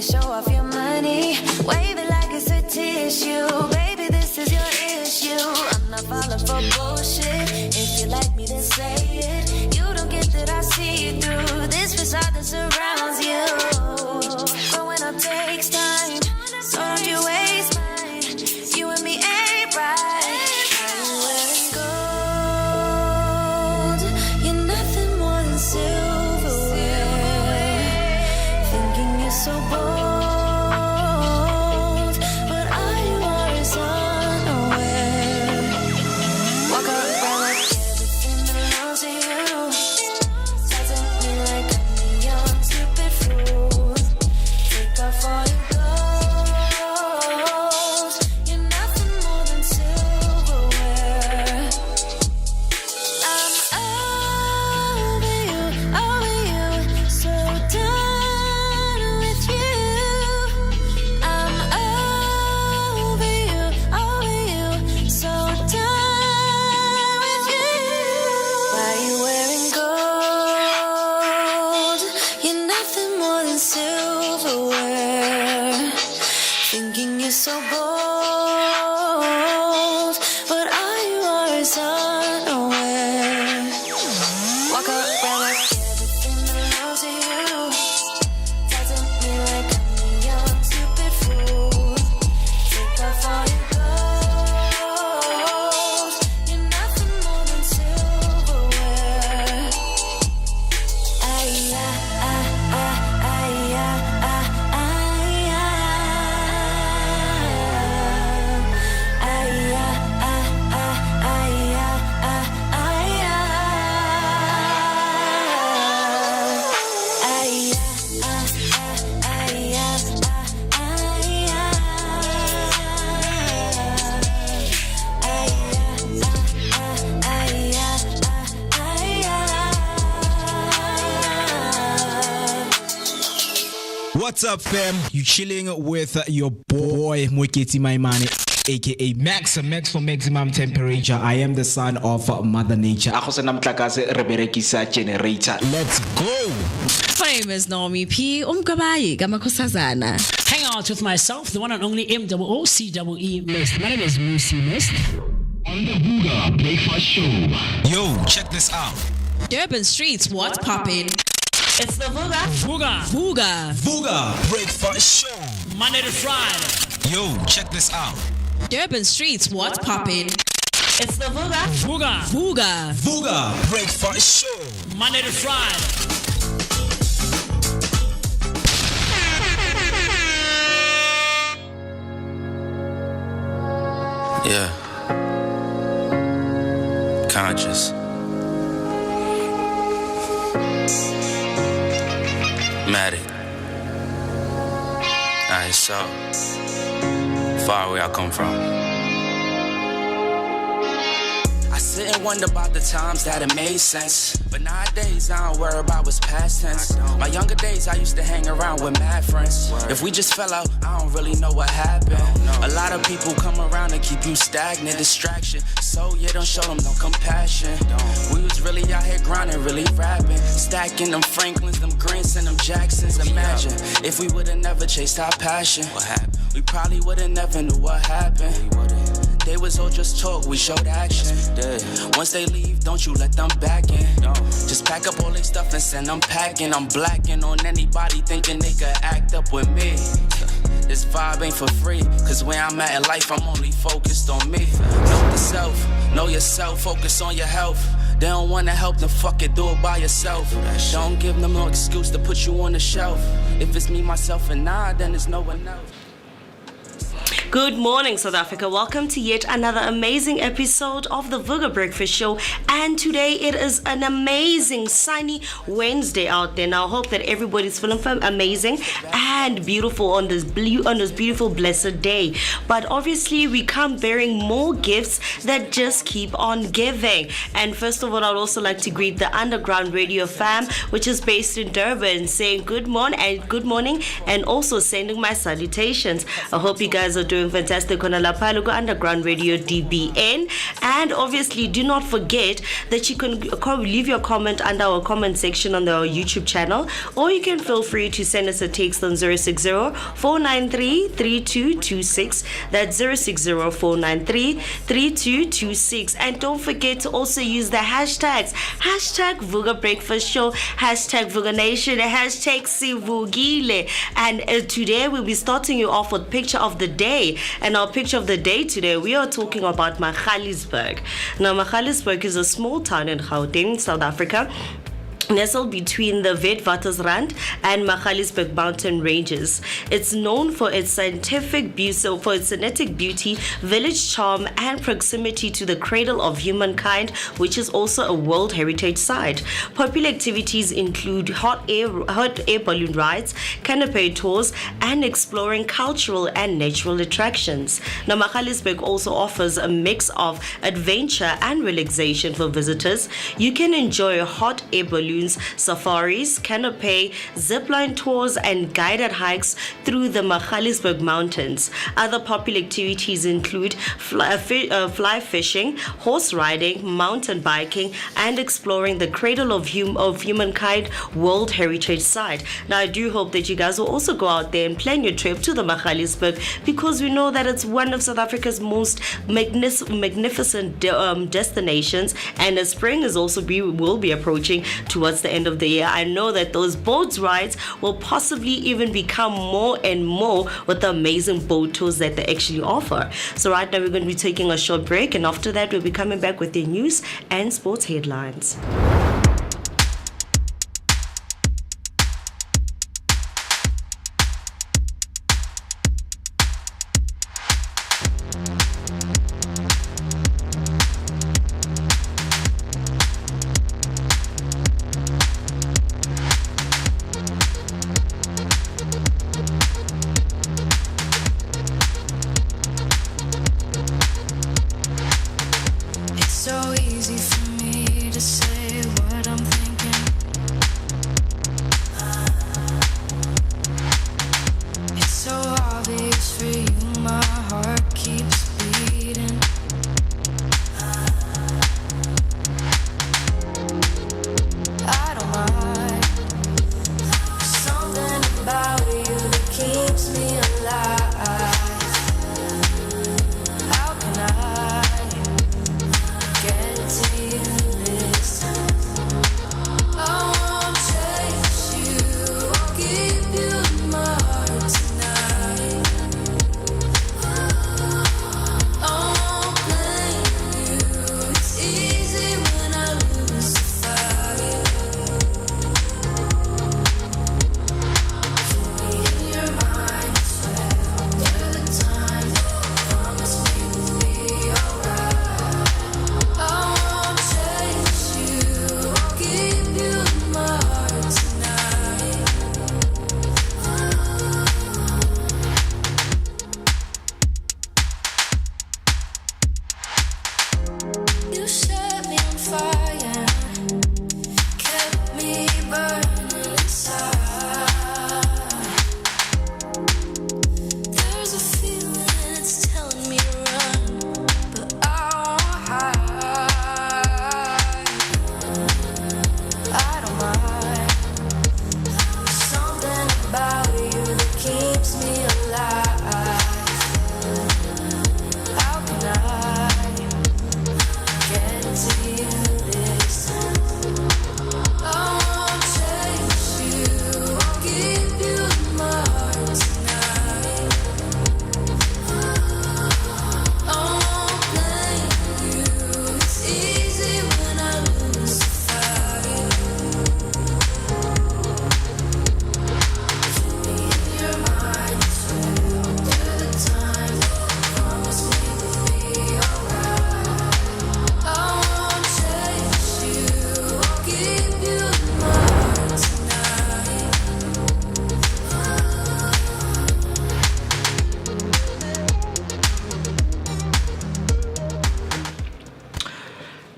to show off your money. Wave it like it's a tissue. Baby, this is your issue. I'm not falling for bullshit. If you like me, then say it. You don't get that I see through this facade that surrounds you. Growing up takes time, so don't you waste mine. You and me ain't right. I'm wearing gold. You're nothing more than silverware. Thinking you're so bold, but all you are is unaware. Walk around like everything belongs to you. Talk to me like I'm a young stupid fool. Take off all your clothes. You're nothing more than silverware. I'm over you, so done with you. I'm over you, so done with you. Why you wearing gold? You're nothing more than silverware. Thinking you're so bold, but all you are is unaware. Walk around like everything belongs to you. Talk to me like I'm a young stupid fool. Take off all your clothes. You're nothing more than silverware. What's up, fam? You chilling with your boy Moeketsi Maimane, aka Max for maximum temperature. I am the son of Mother Nature. Let's go. My name is Naomi P. Umkabayi Gamakusazana. Hang out with myself, the one and only MOOCEE Mist. My name is Lucy Mist. On the Vooka Breakfast Show. Yo, check this out. Durban streets, what's poppin'? It's the Vooka Breakfast Show. Monday to Friday. Yo, check this out. Durban streets, what's poppin'? It's the Vooka Breakfast Show. Monday to Friday. Yeah. Conscious. Matic. Alright, so far where I come from. I sit and wonder about the times that it made sense. But nowadays I don't worry about what's past tense. My younger days I used to hang around with mad friends. If we just fell out, I don't really know what happened. A lot of people come around and keep you stagnant, distraction. So you don't show them no compassion. We was really out here grinding, really rapping, stacking them Franklins, them Grants, and them Jacksons. Imagine if we would've never chased our passion. What happened? We probably would've never knew what happened. They was all just talk, we showed action. Once they leave, don't you let them back in. Just pack up all their stuff and send them packing. I'm blacking on anybody thinking they could act up with me. This vibe ain't for free, cause where I'm at in life, I'm only focused on me. Know yourself, focus on your health. They don't wanna help, then fuck it, do it by yourself. Don't give them no excuse to put you on the shelf. If it's me, myself, and I, then there's no one else. Good morning, South Africa. Welcome to yet another amazing episode of the Vooka Breakfast Show. And today it is an amazing sunny Wednesday out there. Now I hope that everybody's feeling amazing and beautiful on this beautiful blessed day. But obviously we come bearing more gifts that just keep on giving. And first of all, I'd also like to greet the Underground Radio fam, which is based in Durban, saying good morning and also sending my salutations. I hope you guys are doing doing fantastic on Alapalugo Underground Radio DBN. And obviously, do not forget that you can leave your comment under our comment section on our YouTube channel, or you can feel free to send us a text on 060-493-3226. That's 060-493-3226. And don't forget to also use the hashtags. Hashtag Vooga Breakfast Show, hashtag Vooga Nation, hashtag Sivugile. And today we'll be starting you off with picture of the day. And our picture of the day today, we are talking about Magaliesburg. Now, Magaliesburg is a small town in Gauteng, South Africa, nestled between the Witwatersrand and Magaliesburg mountain ranges. It's known for its scientific beauty, for its scenic beauty, village charm, and proximity to the cradle of humankind, which is also a World Heritage Site. Popular activities include hot air balloon rides, canopy tours, and exploring cultural and natural attractions. Now, Magaliesburg also offers a mix of adventure and relaxation for visitors. You can enjoy hot air balloons, safaris, canopy, zipline tours, and guided hikes through the Magaliesburg Mountains. Other popular activities include fly fishing, horse riding, mountain biking, and exploring the cradle of humankind World Heritage Site. Now, I do hope that you guys will also go out there and plan your trip to the Magaliesburg, because we know that it's one of South Africa's most magnificent destinations, and the spring is also will be approaching towards the end of the year. I know that those boat rides will possibly even become more and more with the amazing boat tours that they actually offer. So right now we're going to be taking a short break, and after that we'll be coming back with the news and sports headlines. So easy for me to say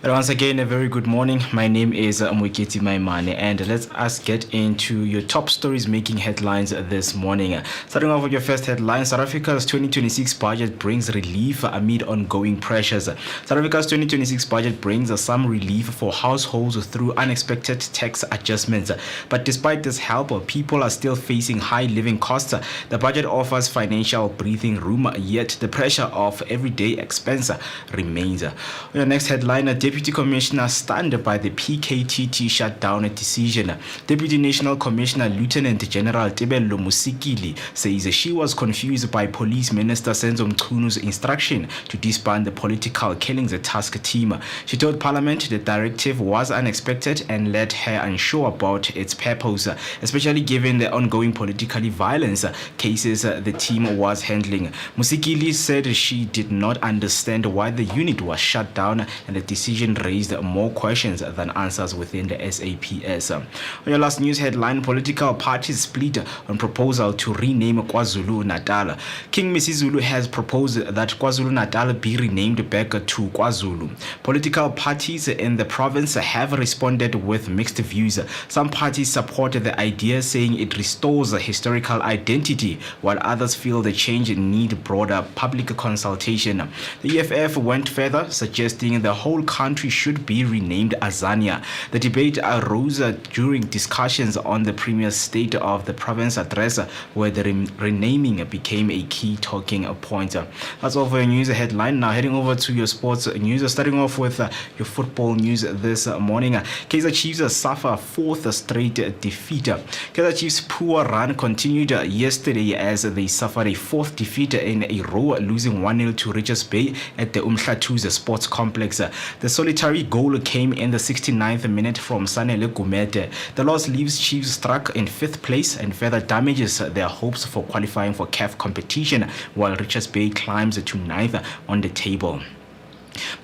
But once again, a very good morning. My name is Moeketsi Maimane, and let's us get into your top stories making headlines this morning. Starting off with your first headline, South Africa's 2026 budget brings relief amid ongoing pressures. South Africa's 2026 budget brings some relief for households through unexpected tax adjustments. But despite this help, people are still facing high living costs. The budget offers financial breathing room, yet the pressure of everyday expense remains. On your next headline, Deputy Commissioner stunned by the PKTT shutdown decision. Deputy National Commissioner Lieutenant General Tebello Musikili says she was confused by Police Minister Senzo Mchunu's instruction to disband the political killings task team. She told Parliament the directive was unexpected and led her unsure about its purpose, especially given the ongoing political violence cases the team was handling. Musikili said she did not understand why the unit was shut down, and the decision raised more questions than answers within the SAPS. On your last news headline, political parties split on proposal to rename KwaZulu-Natal. King Misizulu has proposed that KwaZulu-Natal be renamed back to KwaZulu. Political parties in the province have responded with mixed views. Some parties support the idea, saying it restores historical identity, while others feel the change need broader public consultation. The EFF went further, suggesting the whole country should be renamed Azania. The debate arose during discussions on the Premier's State of the Province address, where the renaming became a key talking point. That's all for your news headline. Now heading over to your sports news, starting off with your football news this morning. Kaizer Chiefs suffer fourth straight defeat. Kaizer Chiefs' poor run continued yesterday as they suffered a fourth defeat in a row, losing 1-0 to Richards Bay at the Umhlathuze Sports Complex. The solitary goal came in the 69th minute from Zinhle Gumede. The loss leaves Chiefs struck in 5th place and further damages their hopes for qualifying for CAF competition, while Richards Bay climbs to 9th on the table.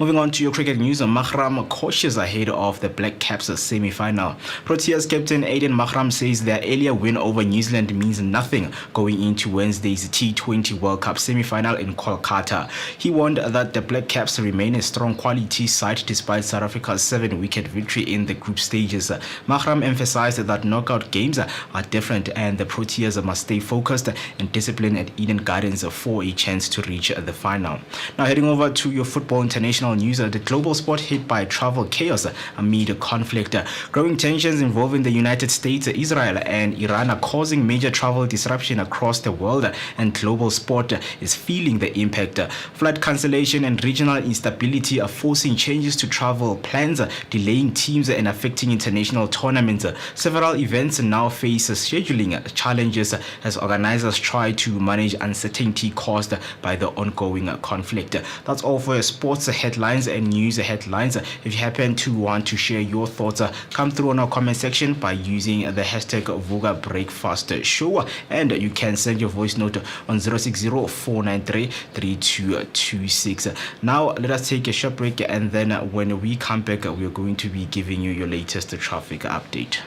Moving on to your cricket news, Mahram cautious ahead of the Black Caps semi-final. Proteas captain Aiden Mahram says their earlier win over New Zealand means nothing going into Wednesday's T20 World Cup semi-final in Kolkata. He warned that the Black Caps remain a strong quality side despite South Africa's 7-wicket victory in the group stages. Mahram emphasized that knockout games are different and the Proteas must stay focused and disciplined at Eden Gardens for a chance to reach the final. Now heading over to your football international news, the global sport hit by travel chaos amid conflict. Growing tensions involving the United States, Israel and Iran are causing major travel disruption across the world, and global sport is feeling the impact. Flight cancellation and regional instability are forcing changes to travel plans, delaying teams and affecting international tournaments. Several events now face scheduling challenges as organizers try to manage uncertainty caused by the ongoing conflict. That's all for your sports headlines and news headlines. If you happen to want to share your thoughts, come through on our comment section by using the hashtag Vooka Breakfast Show, and you can send your voice note on 060-493-3226. Now let us take a short break, and then when we come back, we are going to be giving you your latest traffic update.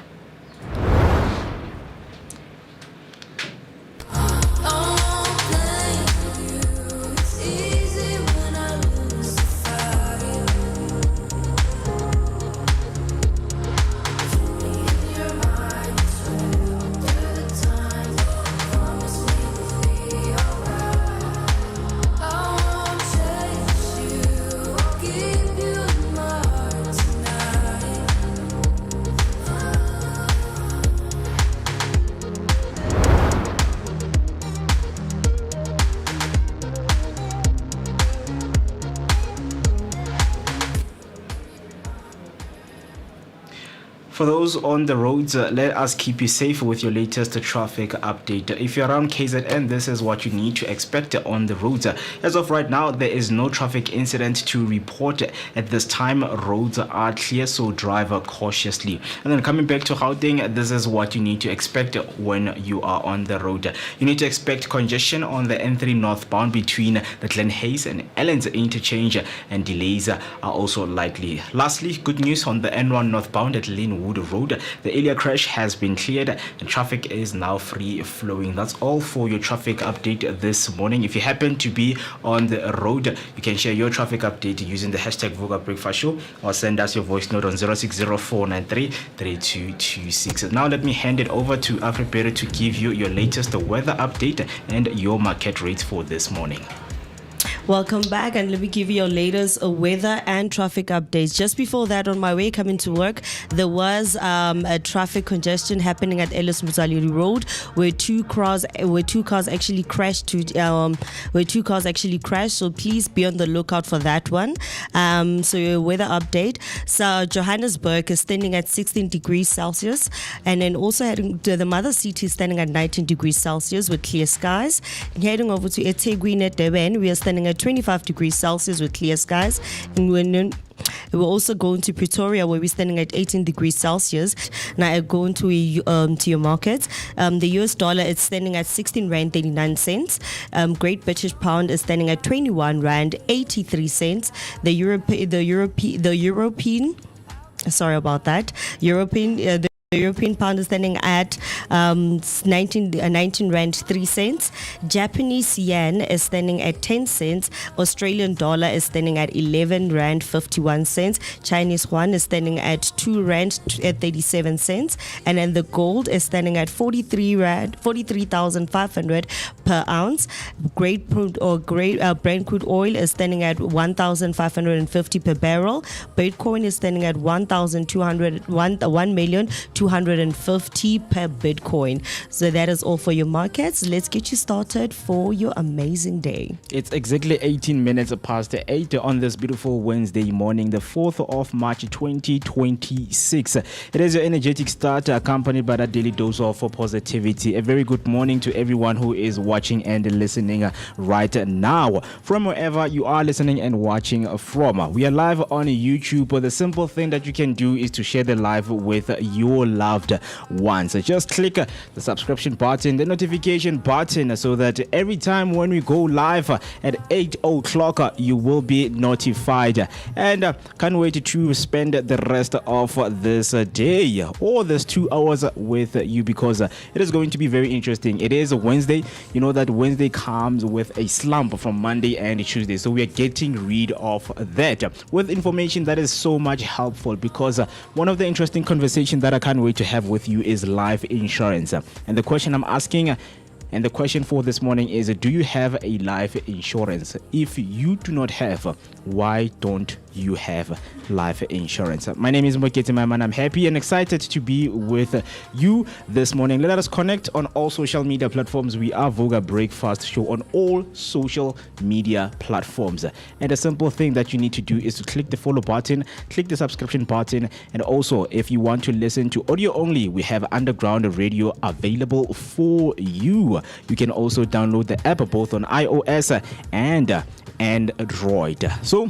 For those on the roads, let us keep you safe with your latest traffic update. If you're around KZN, this is what you need to expect on the roads. As of right now, there is no traffic incident to report at this time. Roads are clear, so drive cautiously. And then coming back to Gauteng, this is what you need to expect when you are on the road. You need to expect congestion on the N3 northbound between the Glen Hayes and Ellens interchange, and delays are also likely. Lastly, good news on the N1 northbound at Linwood Road. The earlier crash has been cleared and traffic is now free flowing. That's all for your traffic update this morning. If you happen to be on the road, you can share your traffic update using the hashtag Vooka Breakfast Show or send us your voice note on 0604933226. Now let me hand it over to Afriberry to give you your latest weather update and your market rates for this morning. Welcome back, and let me give you your latest weather and traffic updates. Just before that, on my way coming to work, there was a traffic congestion happening at Ellis Muzaliri Road, where two cars actually crashed. So please be on the lookout for that one. So your weather update. So Johannesburg is standing at 16 degrees Celsius, and then also heading to the mother city is standing at 19 degrees Celsius with clear skies. And heading over to eThekwini at Durban, we are standing at 25 degrees Celsius with clear skies. And we're also going to Pretoria, where we're standing at 18 degrees Celsius. Now I go into your markets. The US dollar is standing at 16 Rand 39 cents. Great British Pound is standing at 21 Rand 83 cents. The European pound is standing at 19 Rand 3 cents. Japanese yen is standing at 10 cents. Australian dollar is standing at 11 Rand 51 cents. Chinese yuan is standing at 2 Rand 37 cents. And then the gold is standing at 43,500 per ounce. Brent crude oil is standing at 1,550 per barrel. Bitcoin is standing at 1,250 per Bitcoin. So that is all for your markets. Let's get you started for your amazing day. It's exactly 18 minutes past 8 on this beautiful Wednesday morning, the 4th of March 2026. It is your energetic start accompanied by that daily dose of positivity. A very good morning to everyone who is watching and listening right now from wherever you are listening and watching from. We are live on YouTube. The simple thing that you can do is to share the live with your loved ones. Just click the subscription button, the notification button, so that every time when we go live at 8 o'clock you will be notified. And can't wait to spend the rest of this day or this 2 hours with you, because it is going to be very interesting. It is a Wednesday. You know that Wednesday comes with a slump from Monday and Tuesday, so we are getting rid of that with information that is so much helpful, because one of the interesting conversations that I can't wait to have with you is life insurance. And the question I'm asking, and the question for this morning is, do you have a life insurance? If you do not have, why don't you have life insurance? My name is Moeketsi Maimane. I'm happy and excited to be with you this morning. Let us connect on all social media platforms. We are Vooka Breakfast Show on all social media platforms. And a simple thing that you need to do is to click the follow button, click the subscription button, and also if you want to listen to audio only, we have underground radio available for you. You can also download the app both on iOS and Android. So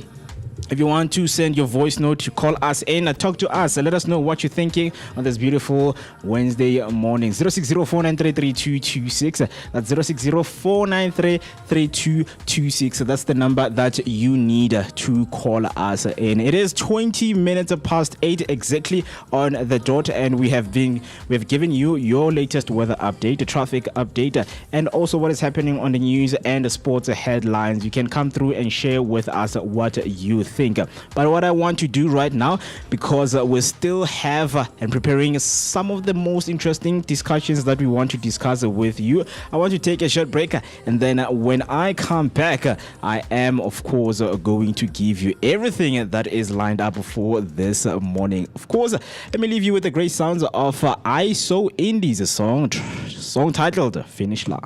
if you want to send your voice note, to call us in, talk to us, let us know what you're thinking on this beautiful Wednesday morning. 060-493-3226. That's 060-493-3226. That's the number that you need to call us in. It is 20 minutes past 8 exactly on the dot, and we have given you your latest weather update, the traffic update, and also what is happening on the news and the sports headlines. You can come through and share with us what you think. But what I want to do right now, because we still have and preparing some of the most interesting discussions that we want to discuss with you, I want to take a short break, and then when I come back, I am of course going to give you everything that is lined up for this morning. Of course, let me leave you with the great sounds of I So Indie's song titled Finish Line.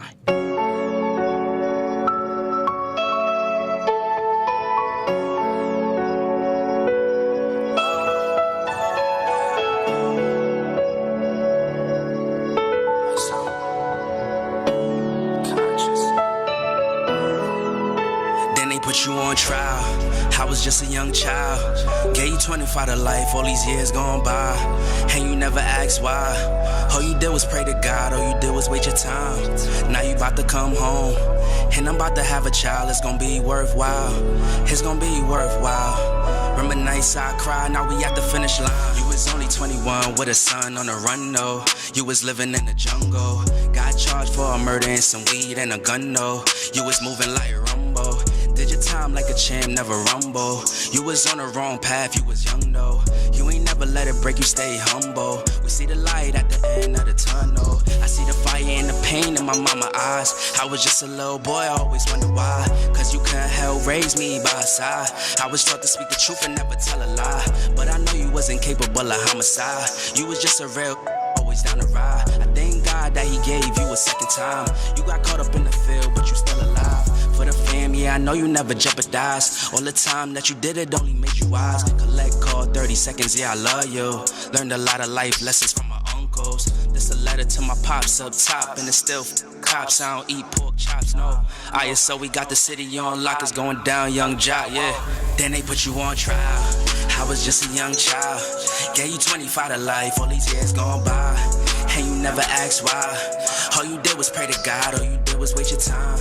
You on trial, I was just a young child. Gave you 25 to life, all these years gone by, and you never asked why. All you did was pray to God, all you did was wait your time. Now you about to come home, and I'm about to have a child. It's gonna be worthwhile, it's gonna be worthwhile. Remember nights I cried, now we at the finish line. You was only 21 with a son on the run, no. You was living in the jungle. Got charged for a murder and some weed and a gun, no. You was moving like Rumbo. Did your time like a champ, never rumble. You was on the wrong path, you was young though. You ain't never let it break, you stay humble. We see the light at the end of the tunnel. I see the fire and the pain in my mama's eyes. I was just a little boy, I always wonder why. Cause you couldn't help raise me by her side. I was taught to speak the truth and never tell a lie. But I know you wasn't capable of homicide. You was just a real always down the ride. I thank God that he gave you a second time. You got caught up in the field, but you still alive. For the fam, yeah, I know you never jeopardized. All the time that you did it only made you wise. Collect call 30 seconds, yeah, I love you. Learned a lot of life lessons from my uncles. This a letter to my pops up top, and it's still cops. I don't eat pork chops, no. So we got the city on lock, it's going down, young job, yeah. Then they put you on trial. I was just a young child. Gave you 25 to life, all these years gone by. And you never asked why. All you did was pray to God, all you did was waste your time.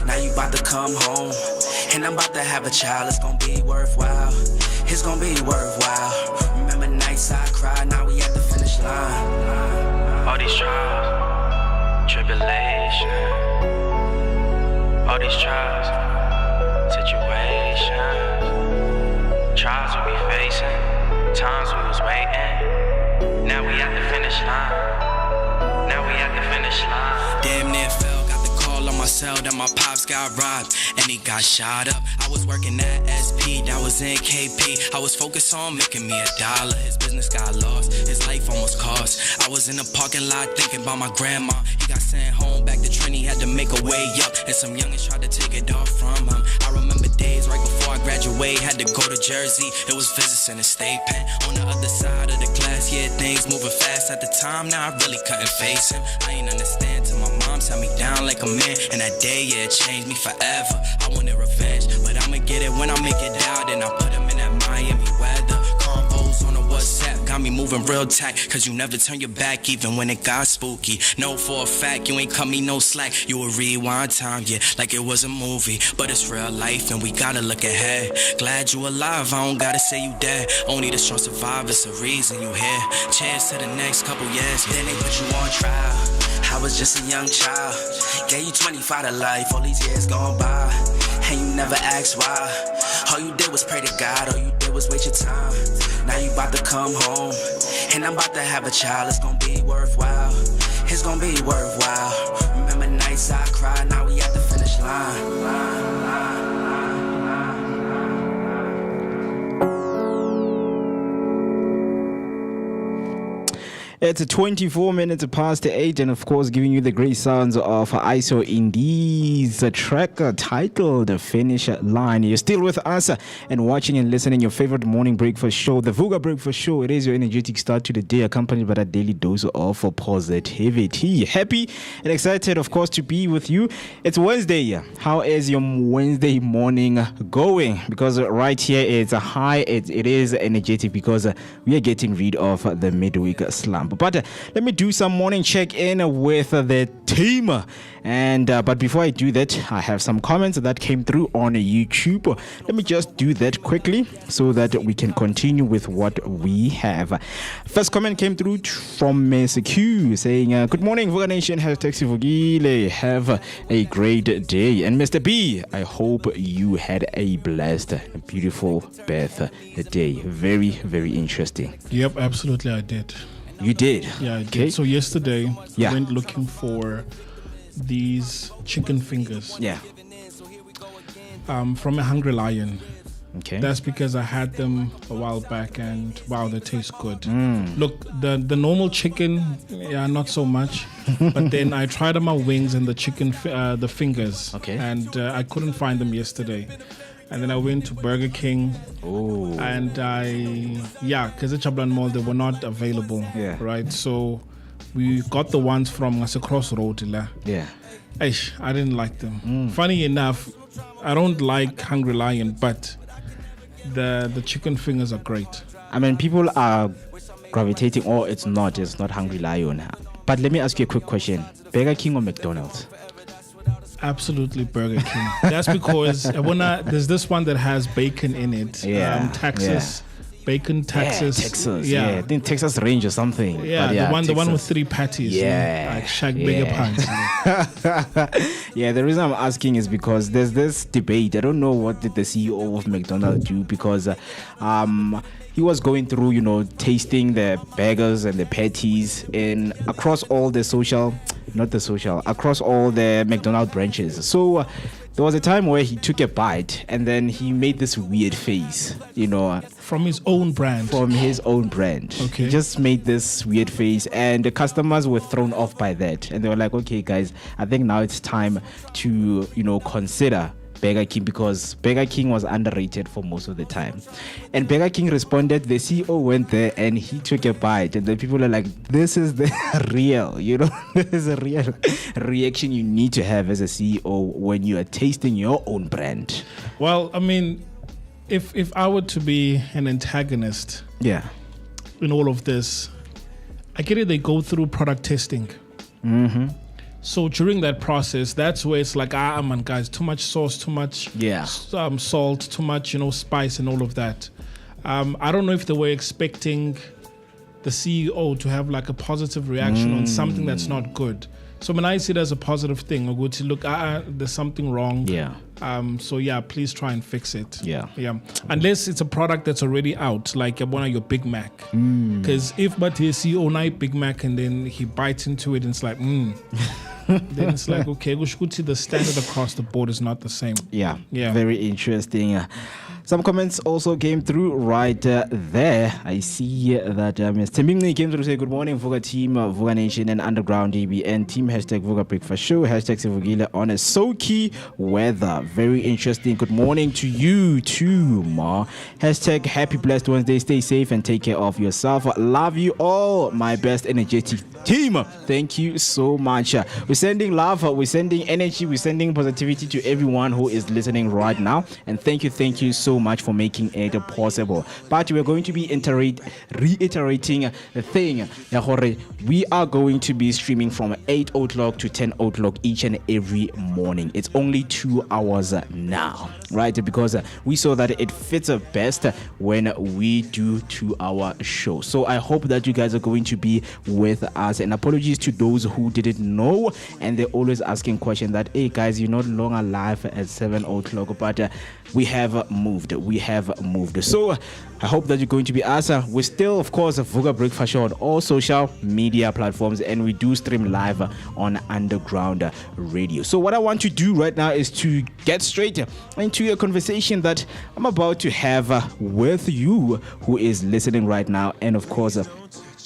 Now you about to come home, and I'm about to have a child. It's gonna be worthwhile, it's gonna be worthwhile. Remember nights I cried, now we at the finish line. All these trials, tribulation. All these trials, situations. Trials we be facing, times we was waiting. Now we at the finish line. Now we at the finish line. Damn near fell, got the call on my cell that my pops got robbed and he got shot up. I was working at SP, that was in KP. I was focused on making me $1. His business got lost, his life almost cost. I was in the parking lot thinking about my grandma. He got sent home back to Trini, had to make a way up, and some youngins tried to take it off from him. I remember days right before I graduate, had to go to Jersey. It was visits in the state pen. On the other side of the glass, yeah, things moving fast at the time. Now I really couldn't face him. I ain't understand till my mom sat me down like a man, and that day, yeah, it changed me forever. I wanted revenge, but I'ma get it when I make it out. And I put him in that Miami weather. Convos on the WhatsApp got me moving real tight, cause you never turn your back even when it got spooky. Know for a fact you ain't cut me no slack. You would rewind time, yeah, like it was a movie. But it's real life and we gotta look ahead. Glad you alive, I don't gotta say you dead. Only the strong survive, it's the reason you here. Cheers to the next couple years, then they put you on trial. I was just a young child. Gave you 25 to life, all these years gone by. And you never asked why. All you did was pray to God, all you did was waste your time. Now you about to come home, and I'm about to have a child. It's gonna be worthwhile, it's gonna be worthwhile. Remember nights I cried, now we at the finish line. It's 24 minutes past 8, and of course, giving you the great sounds of ISO Indies, a track titled Finish Line. You're still with us and watching and listening your favorite morning breakfast show, the Vooka Breakfast Show. It is your energetic start to the day, accompanied by a daily dose of positivity. Happy and excited, of course, to be with you. It's Wednesday. How is your Wednesday morning going? Because right here it's a high, it is energetic because we are getting rid of the midweek slump. But let me do some morning check-in with the team. And but before I do that, I have some comments that came through on YouTube. Let me just do that quickly so that we can continue with what we have. First comment came through from Ms. Q saying, good morning, Vooka Nation. Have a great day. And Mr. B, I hope you had a blessed, beautiful birthday. Very, very interesting. Yep, absolutely, I did. You did? Yeah, I did. So yesterday, I went looking for these chicken fingers. Yeah. From a Hungry Lion. Okay. That's because I had them a while back, and wow, they taste good. Look, the normal chicken, not so much. But then I tried on my wings and the chicken, the fingers. Okay. And I couldn't find them yesterday. And then I went to Burger King. Oh. And because at Chablan Mall, they were not available. Yeah. Right. So we got the ones from Crossroad. Yeah. I didn't like them. Funny enough, I don't like Hungry Lion, but the chicken fingers are great. I mean, people are gravitating, it's not Hungry Lion. But let me ask you a quick question. Burger King or McDonald's? Absolutely Burger King. That's because there's this one that has bacon in it. Texas. Bacon, Texas. Yeah, Texas. Yeah. I think Texas Range or something. Yeah, the one with 3 patties. Yeah. Like Shaq Bigger Pants. Yeah, the reason I'm asking is because there's this debate. I don't know what did the CEO of McDonald's do, because he was going through, tasting the burgers and the patties across all the across all the McDonald's branches. So there was a time where he took a bite and then he made this weird face, From his own brand. Okay. He just made this weird face, and the customers were thrown off by that. And they were like, okay, guys, I think now it's time to, consider Burger King, because Burger King was underrated for most of the time. And Burger King responded. The CEO went there and he took a bite, and then people are like, this is the real, this is a real reaction you need to have as a CEO when you are tasting your own brand. Well, I mean, if I were to be an antagonist in all of this, I get it, they go through product testing. Mm-hmm. So during that process, that's where it's like, man, guys, too much sauce, too much salt, too much, spice and all of that. I don't know if they were expecting the CEO to have like a positive reaction on something that's not good. So when I see it as a positive thing, I go to look, there's something wrong. Yeah. Please try and fix it. Yeah. Unless it's a product that's already out, like one of your Big Mac. Because if but he CEO night Big Mac and then he bites into it and it's like, then it's like, okay, the standard across the board is not the same. Yeah. Very interesting. Some comments also came through right there. I see that Ms. Tembingli came through to say, good morning, Vooka team, Vooka Nation and Underground DBN team, hashtag Vooka Breakfast Show, hashtag Sivugile on a soaky weather. Very interesting. Good morning to you too, Ma. Hashtag happy blessed Wednesday. Stay safe and take care of yourself. Love you all, my best energetic team. Thank you so much. We're sending love, we're sending energy, we're sending positivity to everyone who is listening right now. And thank you so much for making it possible. But we're going to be reiterating the thing. We are going to be streaming from 8 o'clock to 10 o'clock each and every morning. It's only 2 hours now, right? Because we saw that it fits best when we do 2-hour show. So I hope that you guys are going to be with us. And apologies to those who didn't know, and they're always asking questions that, hey guys, you're not longer live at 7 o'clock, but we have moved. So I hope that you're going to be us. We're still, of course, a Vooka Breakfast Show on all social media platforms, and we do stream live on Underground Radio. So what I want to do right now is to get straight into a conversation that I'm about to have with you who is listening right now, and of course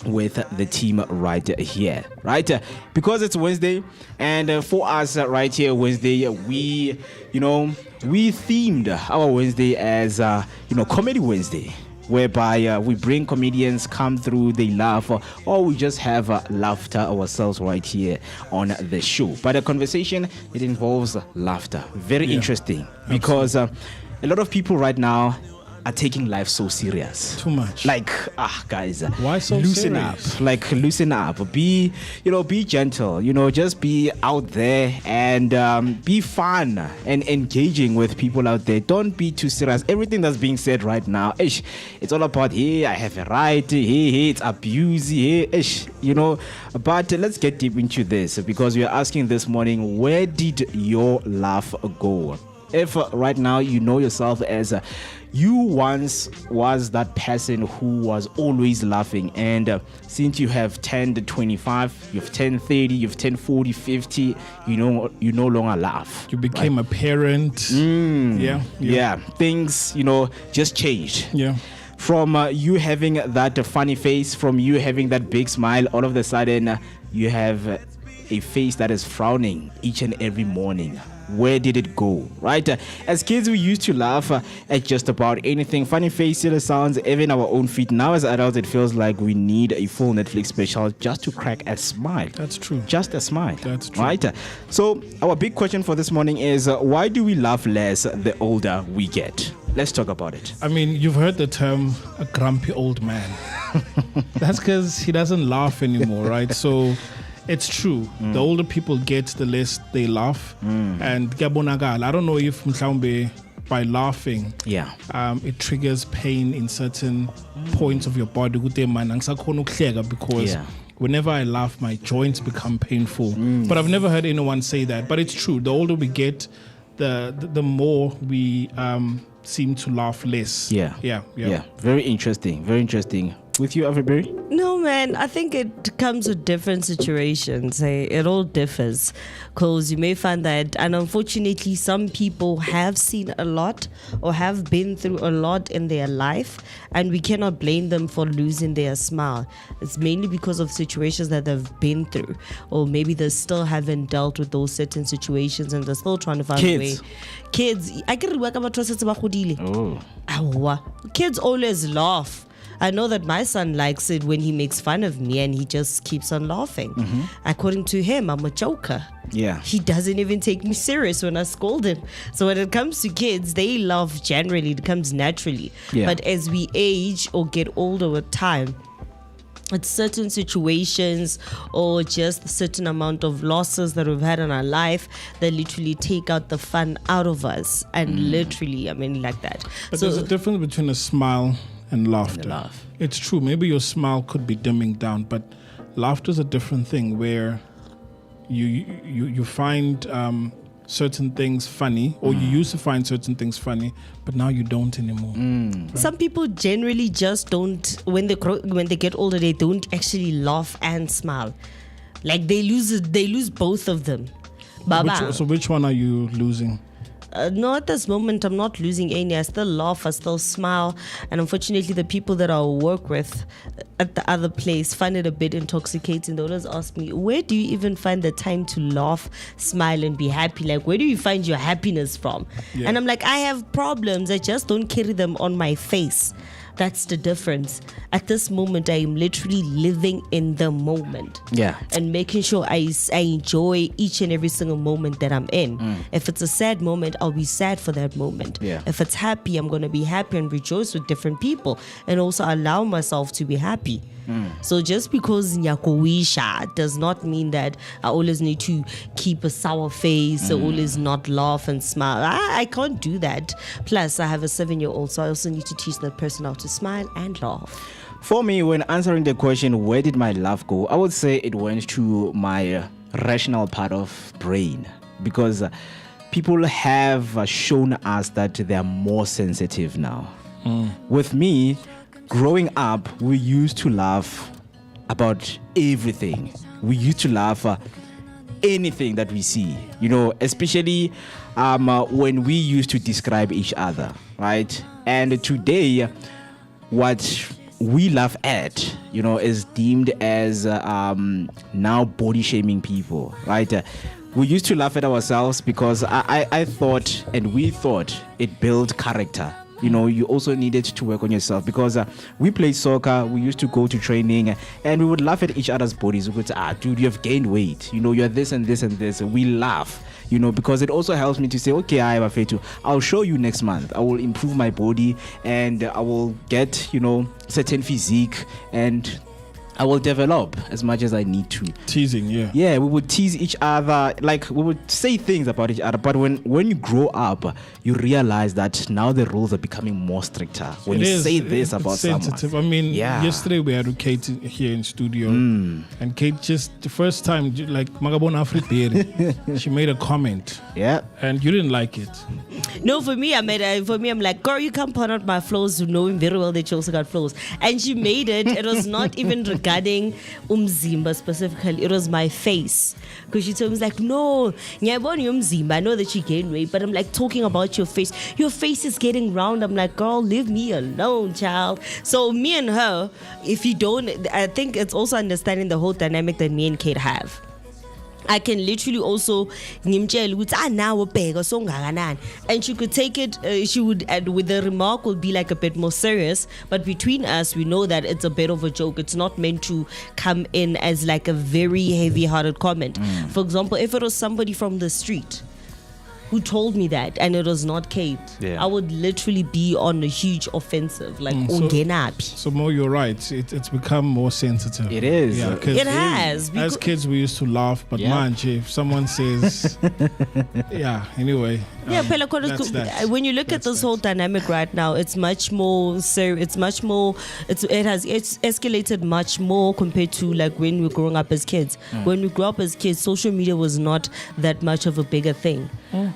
with the team right here, right? Because it's Wednesday, and for us right here Wednesday, we themed our Wednesday as Comedy Wednesday, whereby we bring comedians, come through, they laugh, or we just have laughter ourselves right here on the show. But the conversation, it involves laughter. Very interesting, because a lot of people right now are taking life so serious. Too much. Like, guys, why so loosen serious? up. Like, loosen up. Be gentle. Just be out there and be fun and engaging with people out there. Don't be too serious. Everything that's being said right now, it's all about, hey, I have a right. Hey, it's abuse. Hey, But let's get deep into this, because we are asking this morning, where did your laugh go? If right now you know yourself as you once was that person who was always laughing, and since you have turned 25, you've turned 30, you've turned 40, 50, you no longer laugh. You became a parent. Yeah. Things, just changed. Yeah. From you having that funny face, from you having that big smile, all of a sudden you have a face that is frowning each and every morning. Where did it go, right? As kids, we used to laugh at just about anything. Funny face, silly sounds, even our own feet. Now as adults, it feels like we need a full Netflix special just to crack a smile. That's true. Just a smile. That's true. Right? So our big question for this morning is, why do we laugh less the older we get? Let's talk about it. I mean, you've heard the term a grumpy old man. That's because he doesn't laugh anymore, right? So It's true. The older people get, the less they laugh. And kuyabonakala. I don't know if mhlawumbe by laughing, it triggers pain in certain points of your body. Because whenever I laugh, my joints become painful. But I've never heard anyone say that. But it's true. The older we get, the more we seem to laugh less. Yeah. Very interesting. Very interesting. With you, Afriberry? No, man. I think it comes with different situations. It all differs. Because you may find that, and unfortunately, some people have seen a lot or have been through a lot in their life, and we cannot blame them for losing their smile. It's mainly because of situations that they've been through, or maybe they still haven't dealt with those certain situations and they're still trying to find a way. Kids, I can work about kids always laugh. I know that my son likes it when he makes fun of me and he just keeps on laughing. According to him, I'm a joker. Yeah. He doesn't even take me serious when I scold him. So when it comes to kids, they laugh generally. It comes naturally. Yeah. But as we age or get older with time, it's certain situations or just a certain amount of losses that we've had in our life that literally take out the fun out of us. And literally, I mean, like that. But there's a difference between a smile and laughter. Laugh. It's true. Maybe your smile could be dimming down, but laughter is a different thing where you find certain things funny, or you used to find certain things funny, but now you don't anymore. Right? Some people generally just don't. When they get older, they don't actually laugh and smile. Like they lose both of them. So which one are you losing? No, at this moment, I'm not losing any. I still laugh, I still smile. And unfortunately, the people that I work with at the other place find it a bit intoxicating. They always ask me, where do you even find the time to laugh, smile, and be happy? Like, where do you find your happiness from? Yeah. And I'm like, I have problems. I just don't carry them on my face. That's the difference. At this moment, I am literally living in the moment. Yeah. And making sure I enjoy each and every single moment that I'm in. If it's a sad moment, I'll be sad for that moment. Yeah. If it's happy, I'm going to be happy and rejoice with different people. And also allow myself to be happy. So just because nyakowisha does not mean that I always need to keep a sour face or always not laugh and smile. I can't do that. Plus, I have a 7-year-old, so I also need to teach that person how to smile and laugh. For me, when answering the question, where did my laugh go? I would say it went to my rational part of brain, because people have shown us that they are more sensitive now. With me, growing up, we used to laugh about everything. We used to laugh anything that we see, especially when we used to describe each other, right? And today, what we laugh at, is deemed as now body shaming people, right? We used to laugh at ourselves because I thought, and we thought, it built character. You also needed to work on yourself, because we played soccer, we used to go to training, and we would laugh at each other's bodies. We would say, dude, you have gained weight, you're this and this and this. We laugh, because it also helps me to say, okay, I'll show you next month. I will improve my body, and I will get, certain physique, and I will develop as much as I need to. Teasing, yeah. Yeah, we would tease each other, like we would say things about each other. But when you grow up, you realize that now the rules are becoming more stricter. When you say this about sensitive. someone. I mean, yesterday we had Kate here in studio, and Kate just the first time, like Magabon Afriberry, she made a comment. Yeah, and you didn't like it. No, for me, I'm like, girl, you can't point out my flaws, knowing very well that you also got flaws. And she made it. It was not even regarding umzimba specifically. It was my face, because she told me, like, no, umzimba. I know that you gained weight, but I'm like talking about your face. Your face is getting round. I'm like, girl, leave me alone, child. So me and her, if you don't, I think it's also understanding the whole dynamic that me and Kate have. I can literally also and she could take it, she would, with the remark would be like a bit more serious, but between us we know that it's a bit of a joke. It's not meant to come in as like a very heavy-hearted comment. For example, if it was somebody from the street who told me that, and it was not Kate, I would literally be on a huge offensive, like so Mo, you're right. It's become more sensitive. It is. Yeah, it has. As kids, we used to laugh, but man, if someone says, anyway. When you look at this whole dynamic right now, it's much more. So it's much more. It's escalated much more compared to like when we were growing up as kids. When we grew up as kids, social media was not that much of a bigger thing.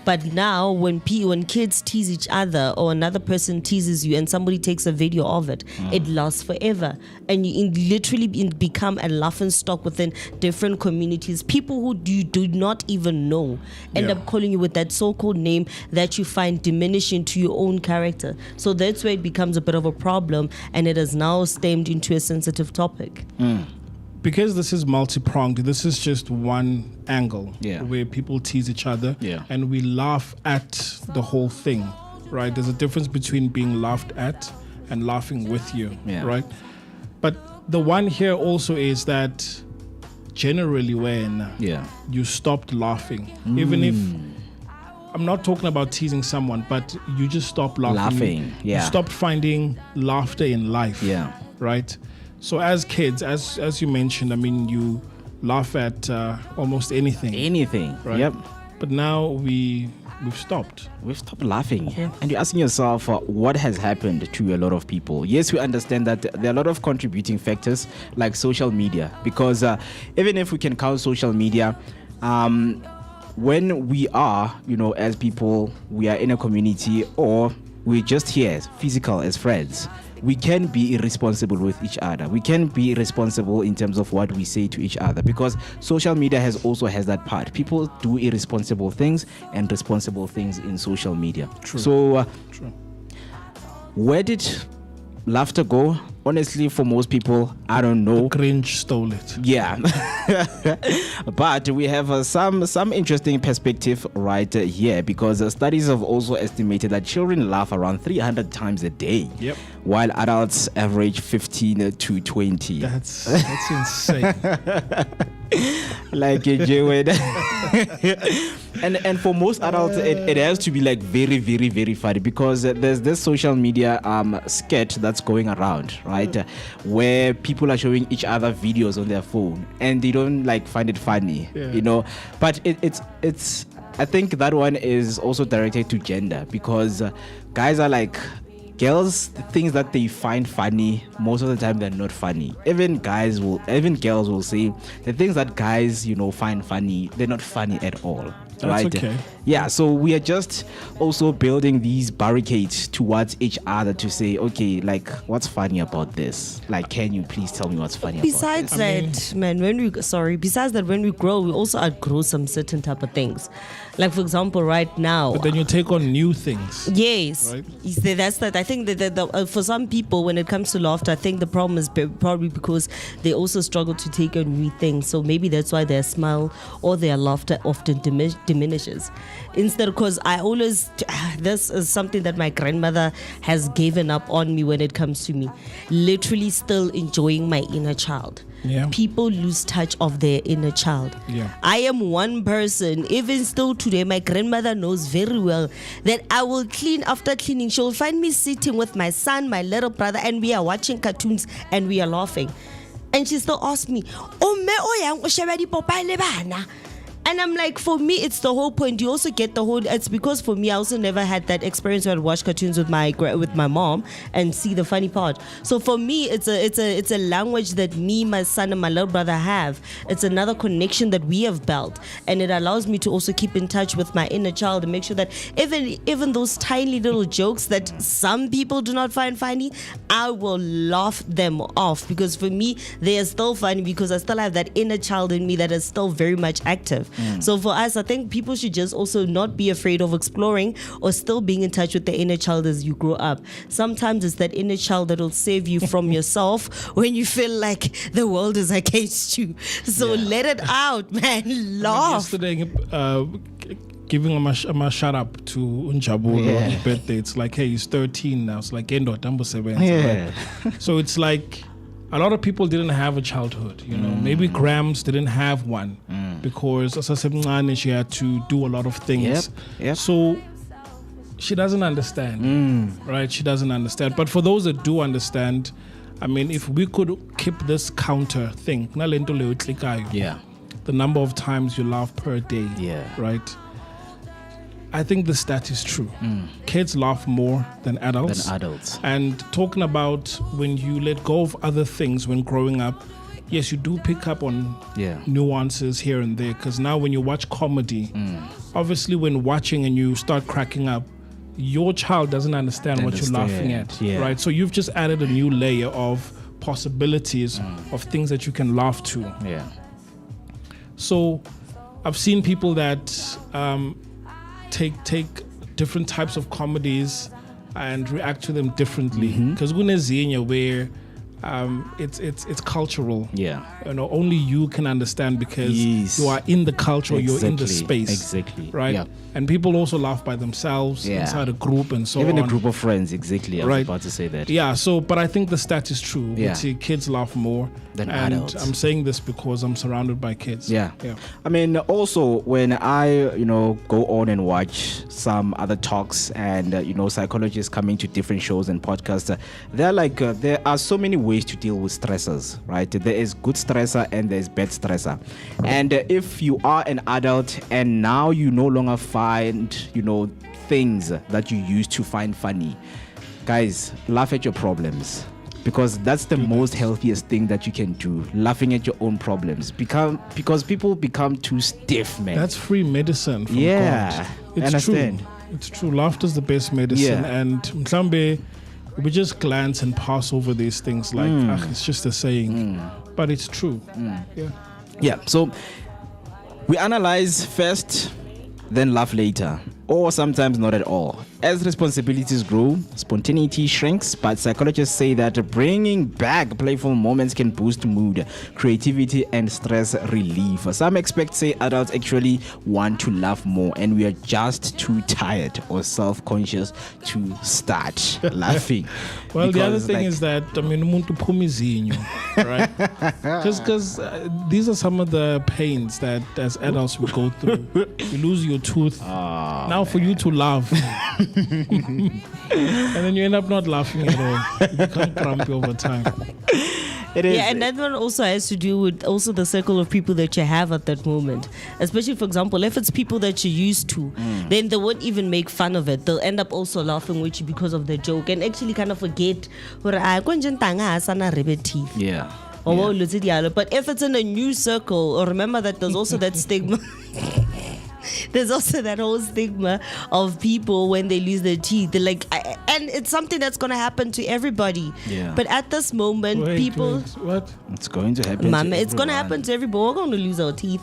But now, when kids tease each other, or another person teases you, and somebody takes a video of it, it lasts forever, and you literally become a laughing stock within different communities. People who you do not even know end up calling you with that so-called name that you find diminishing to your own character. So that's where it becomes a bit of a problem, and it has now stemmed into a sensitive topic. Because this is multi-pronged, this is just one angle where people tease each other and we laugh at the whole thing, right? There's a difference between being laughed at and laughing with you, right? But the one here also is that generally when you stopped laughing, even if I'm not talking about teasing someone, but you just stop laughing. You stopped finding laughter in life, right? So as kids, as you mentioned, I mean, you laugh at almost anything. Right? Yep. But now we've stopped. We've stopped laughing. And you're asking yourself, what has happened to a lot of people? Yes, we understand that there are a lot of contributing factors like social media. Because even if we can count social media, when we are, as people, we are in a community, or we're just here as physical, as friends, we can be irresponsible with each other. We can be irresponsible in terms of what we say to each other, because social media also has that part. People do irresponsible things and responsible things in social media. True. So where did laughter go? Honestly, for most people, I don't know. The cringe stole it. Yeah. But we have some interesting perspective right here, because studies have also estimated that children laugh around 300 times a day, while adults average 15 to 20. That's insane. Like Jewed. And for most adults, it has to be like very, very, very funny, because there's this social media sketch that's going around, right, where people are showing each other videos on their phone and they don't like find it funny, but it's I think that one is also directed to gender, because guys are like, girls, the things that they find funny, most of the time they're not funny. Even girls will say the things that guys, find funny, they're not funny at all. That's okay. Yeah, so we are just also building these barricades towards each other to say, okay, like, what's funny about this? Like, can you please tell me what's funny besides about this? Besides that, when we grow, we also outgrow some certain type of things. Like, for example, right now. But then you take on new things. Yes. Right? That's that. I think that for some people, when it comes to laughter, I think the problem is probably because they also struggle to take on new things. So maybe that's why their smile or their laughter often diminishes. Instead, because I always, this is something that my grandmother has given up on me when it comes to me. Literally still enjoying my inner child. Yeah. People lose touch of their inner child. Yeah. I am one person, even still today, my grandmother knows very well that I will clean. After cleaning, she'll find me sitting with my son, my little brother, and we are watching cartoons and we are laughing. And she still asks me, and I'm like, for me, it's the whole point. You also get the whole. It's because for me, I also never had that experience where I watch cartoons with my mom and see the funny part. So for me, it's a language that me, my son, and my little brother have. It's another connection that we have built, and it allows me to also keep in touch with my inner child and make sure that even those tiny little jokes that some people do not find funny, I will laugh them off, because for me, they are still funny, because I still have that inner child in me that is still very much active. So for us, I think people should just also not be afraid of exploring or still being in touch with the inner child as you grow up. Sometimes it's that inner child that will save you from yourself when you feel like the world is against you. So let it out, man. Laugh. Yesterday, giving him a shout out to Unjabulo's birthday. It's like, hey, he's 13 now. It's like, number 7. Yeah. So it's like, a lot of people didn't have a childhood, Maybe Grams didn't have one. because asasemncane she had to do a lot of things. Yep. So she doesn't understand, right? She doesn't understand. But for those that do understand, I mean, if we could keep this counter thing, Yeah. the number of times you laugh per day, right? I think the stat is true. Kids laugh more than adults. And talking about when you let go of other things when growing up, yes, you do pick up on nuances here and there. Because now when you watch comedy, obviously when watching and you start cracking up, your child doesn't understand what you're laughing at, right? So you've just added a new layer of possibilities of things that you can laugh to. Yeah. So I've seen people that take different types of comedies and react to them differently. Because kunezinye where it's cultural. Yeah. You know, only you can understand because you are in the culture, you're in the space. Exactly. Right? Yeah. And people also laugh by themselves inside a group and so Even on. a group of friends, exactly. I was about to say that. Yeah, so, but I think the stat is true. Yeah. We see kids laugh more than and adults. I'm saying this because I'm surrounded by kids. Yeah. I mean, also when I, go on and watch some other talks and, psychologists coming to different shows and podcasts, they're like, there are so many ways to deal with stressors, right? There is good stressor and there's bad stressor. And if you are an adult and now you no longer find, things that you used to find funny, guys, laugh at your problems. Because that's the most healthiest thing that you can do, laughing at your own problems. Because people become too stiff, man. That's free medicine from God. It's understand. true. It's true. Laughter's the best medicine. And mhlambe, we just glance and pass over these things like, it's just a saying. But it's true. Yeah, so we analyze first, then laugh later, or sometimes not at all. As responsibilities grow, spontaneity shrinks, but psychologists say that bringing back playful moments can boost mood, creativity, and stress relief. Some experts say adults actually want to laugh more, and we are just too tired or self-conscious to start laughing. Well, the other thing is that, umuntu phuma izinyo, right? Just because these are some of the pains that as adults we go through. You lose your tooth. Now for you to laugh. And then you end up not laughing at all. You become grumpy over time. It is. Yeah, and that one also has to do with also the circle of people that you have at that moment. Especially, for example, if it's people that you're used to, then they won't even make fun of it. They'll end up also laughing with you because of the joke and actually kind of forget. Yeah. But if it's in a new circle, remember that there's also that stigma. There's also that whole stigma of people when they lose their teeth. They're like, and it's something that's going to happen to everybody. Yeah. But at this moment, people... What? It's going to happen Mama, it's going to happen to everybody. We're going to lose our teeth.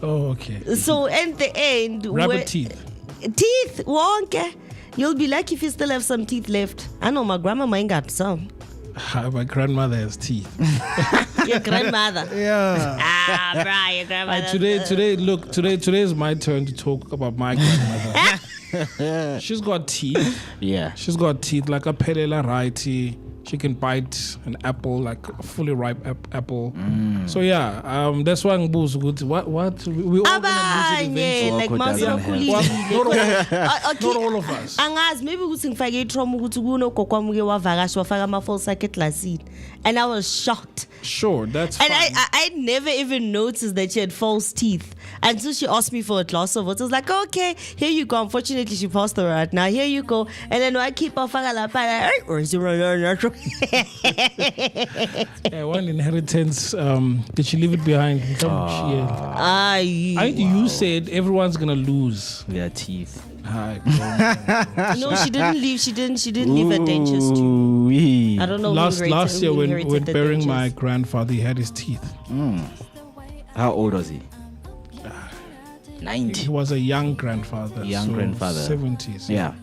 Oh, okay. So, in the end... Rabbit teeth. Teeth, wonke. You'll be lucky if you still have some teeth left. I know my grandma ain't got some. My grandmother has teeth. Your grandmother? Yeah. Brian, your grandmother. Today is my turn to talk about my grandmother. She's got teeth. Yeah. She's got teeth like a pelela righty. She can bite an apple, like a fully ripe apple. So yeah, that's why I'm good. What? We all gonna lose it eventually. Not all of us. Angazi maybe ukuthi ngifake itrauma ukuthi kuno gokwami ke wavakasha wafaka ama-full circuit glasses, and I was shocked. Sure, that's and fine. I never even noticed that she had false teeth until she asked me for a glass of water. I was like, okay, here you go. Unfortunately, she passed away right now. Here you go. And then I keep on one inheritance. Did she leave it behind? You said everyone's gonna lose their teeth. No, she didn't leave. She didn't leave her dentures too. I don't know. Last year when burying my grandfather, he had his teeth. How old was he? 90. He was a young grandfather. 70s. Yeah.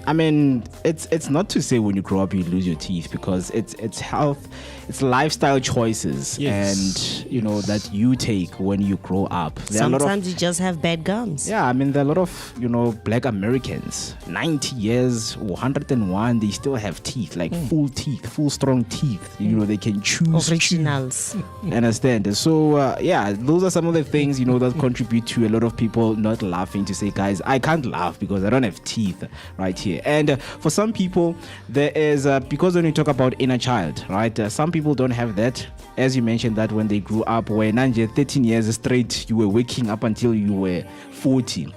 I mean, it's not to say when you grow up you lose your teeth, because it's health, it's lifestyle choices, and you know that you take when you grow up. Sometimes you just have bad gums. Yeah, I mean, there are a lot of, you know, black Americans, 90 years or 101, they still have teeth, like full teeth, full strong teeth. You know, they can choose. Originals. Understand? So, yeah, those are some of the things, you know, that contribute to a lot of people not laughing, to say, guys, I can't laugh because I don't have teeth right here. And for some people, there is, because when you talk about inner child, right, some people don't have that. As you mentioned, that when they grew up, when 13 years straight, you were waking up until you were 40.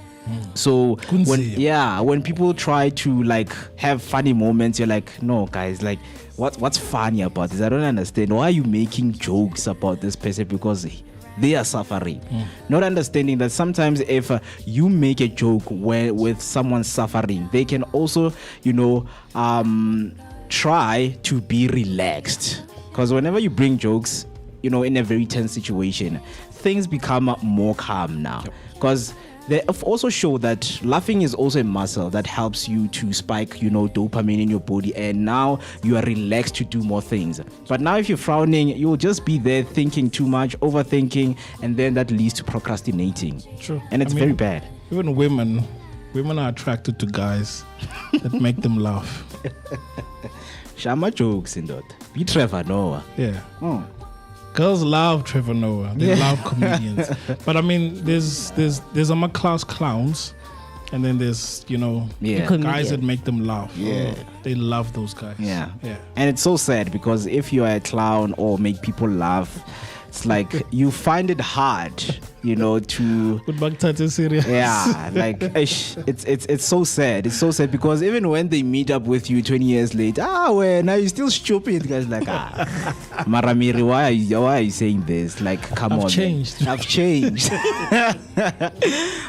So when people try to like have funny moments, you're like, no guys, like what's funny about this? I don't understand. Why are you making jokes about this person? Because they are suffering. Not understanding that sometimes if you make a joke with someone suffering, they can also, you know, try to be relaxed. Because whenever you bring jokes, you know, in a very tense situation, things become more calm now. Because they have also shown that laughing is also a muscle that helps you to spike, you know, dopamine in your body, and now you are relaxed to do more things. But now if you're frowning, you'll just be there thinking too much, overthinking, and then that leads to procrastinating. True. And it's very bad. Even women are attracted to guys that make them laugh. Shama jokes in that. Be Trevor Noah. Yeah. Girls love Trevor Noah. They love comedians. But I mean, there's a class clowns, and then there's, you know, guys that make them laugh. Yeah. They love those guys. Yeah. And it's so sad because if you are a clown or make people laugh, it's like you find it hard, you know, to serious. Yeah, like it's so sad. It's so sad because even when they meet up with you 20 years later, well, now you're still stupid. Guys, like, Maramiri, why are you saying this? Like, come on, changed. I've changed.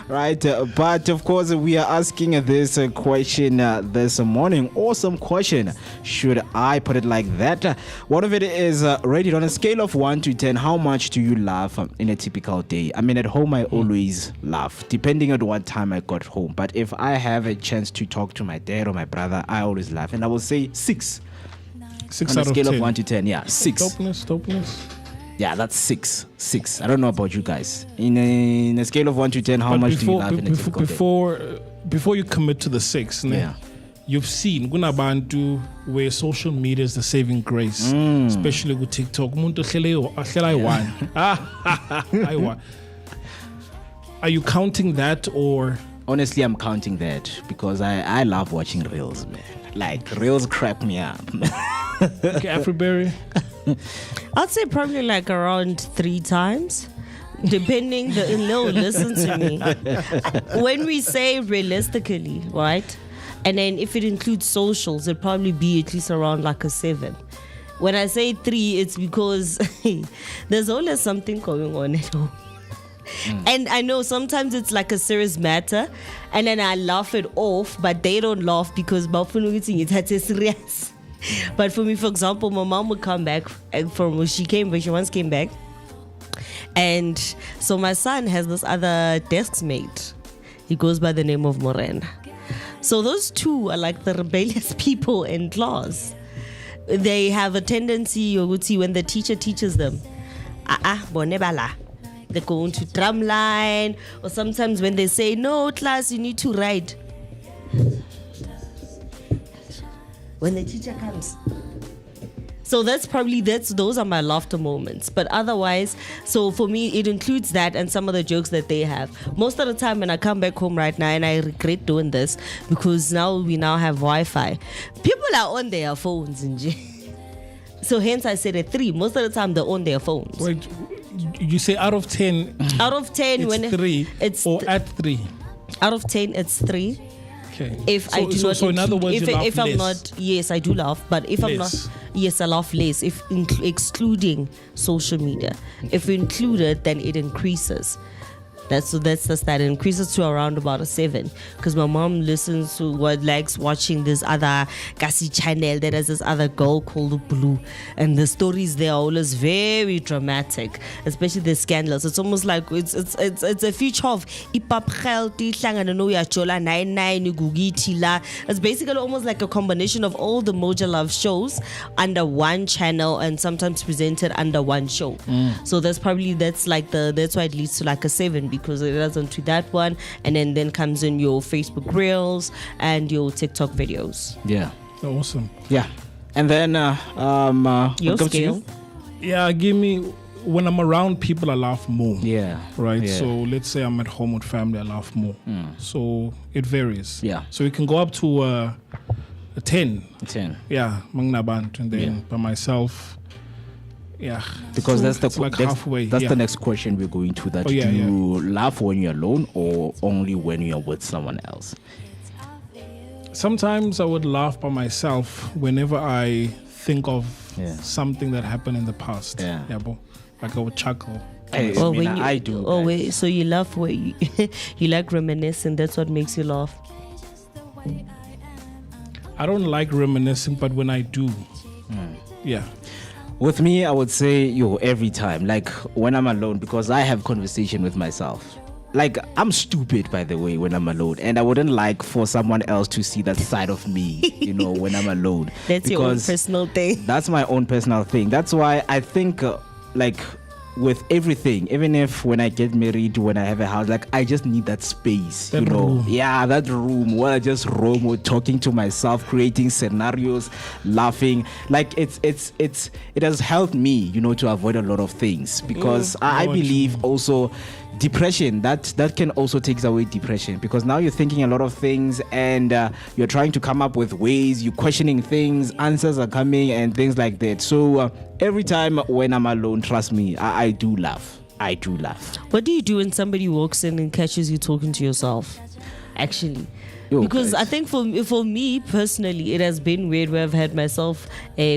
Right, but of course we are asking this question this morning. Awesome question. Should I put it like that? One of it is rated on a scale of 1 to 10. How much do you laugh in a typical day? I mean, at home I always laugh, depending on what time I got home. But if I have a chance to talk to my dad or my brother, I always laugh, and I will say 6. 6 on out a scale of 10. of 1 to 10. Yeah, 6. Dopeness. Yeah, that's 6. I don't know about you guys. In a scale of 1 to 10, how much do you laugh in a typical day? Before you commit to the 6, you've seen kunabantu where social media is the saving grace, especially with TikTok. Are you counting that, or? Honestly, I'm counting that because I love watching reels, man. Like, reels crack me up. Okay, Afriberry. I'd say probably like around 3 times. Depending, listen to me. When we say realistically, right? And then if it includes socials, it'd probably be at least around like a 7. When I say 3, it's because there's always something going on at home. And I know sometimes it's like a serious matter, and then I laugh it off, but they don't laugh because it's serious. But for me, for example, my mom would come back from she once came back, and so my son has this other desk mate. He goes by the name of Morena. So those two are like the rebellious people in class. They have a tendency, you would see, when the teacher teaches them, they go into drumline, or sometimes when they say, no, class, you need to write. When the teacher comes. So those are my laughter moments. But otherwise, so for me, it includes that and some of the jokes that they have. Most of the time when I come back home right now, and I regret doing this because we now have Wi-Fi, people are on their phones. So hence I said a 3. Most of the time they're on their phones. Wait, you say out of 10? Out of 10, it's when 3, or at 3? Out of 10, it's 3. Okay. If I do not, so in other words, you laugh if I'm less. not, yes, I do laugh. But if I'm not, yes, I laugh less. If excluding social media, if we include it, then it increases. That's the stat. It increases to around about a 7 because my mom listens to likes watching this other Kasi channel that has this other girl called Blue, and the stories there are always very dramatic, especially the scandals. It's almost like it's a feature of ipap healthy hlangana no yajola 99 gugiti la. It's basically almost like a combination of all the Moja Love shows under one channel and sometimes presented under one show. So that's why it leads to like a 7 because it doesn't to that one, and then comes in your Facebook Reels and your TikTok videos. Yeah. Awesome. Yeah. And then Your scale. Yeah, give me when I'm around people, I laugh more. Yeah. Right. Yeah. So let's say I'm at home with family, I laugh more. So it varies. Yeah. So it can go up to a 10. 10. Yeah, Mangnabant, and then by myself. Yeah. Because So that's it's like halfway. That's yeah. the next question we're going to. That Oh, yeah, do you laugh when you're alone or only when you're with someone else? Sometimes I would laugh by myself whenever I think of Yeah. something that happened in the past. Yeah. Bo. Like I would chuckle. Hey, Or I mean, when you, I do. Oh guys. wait, so you laugh where you, you like reminiscing. That's what makes you laugh. I don't like reminiscing, but when I do, yeah. With me, I would say, every time. Like when I'm alone, because I have conversation with myself. Like, I'm stupid, by the way, when I'm alone. And I wouldn't like for someone else to see that side of me, when I'm alone. That's your own Because personal thing. That's my own personal thing. That's why I think, with everything, even if when I get married, when I have a house, like I just need that space, That room. Yeah, that room where I just roam or talking to myself, creating scenarios, laughing. Like it has helped me, to avoid a lot of things because I believe also depression that can also take away depression because now you're thinking a lot of things and you're trying to come up with ways, you're questioning things, answers are coming and things like that. So every time when I'm alone, trust me, I do laugh. I do laugh. What do you do when somebody walks in and catches you talking to yourself? Actually. Because guys. I think for me personally, it has been weird where I've had myself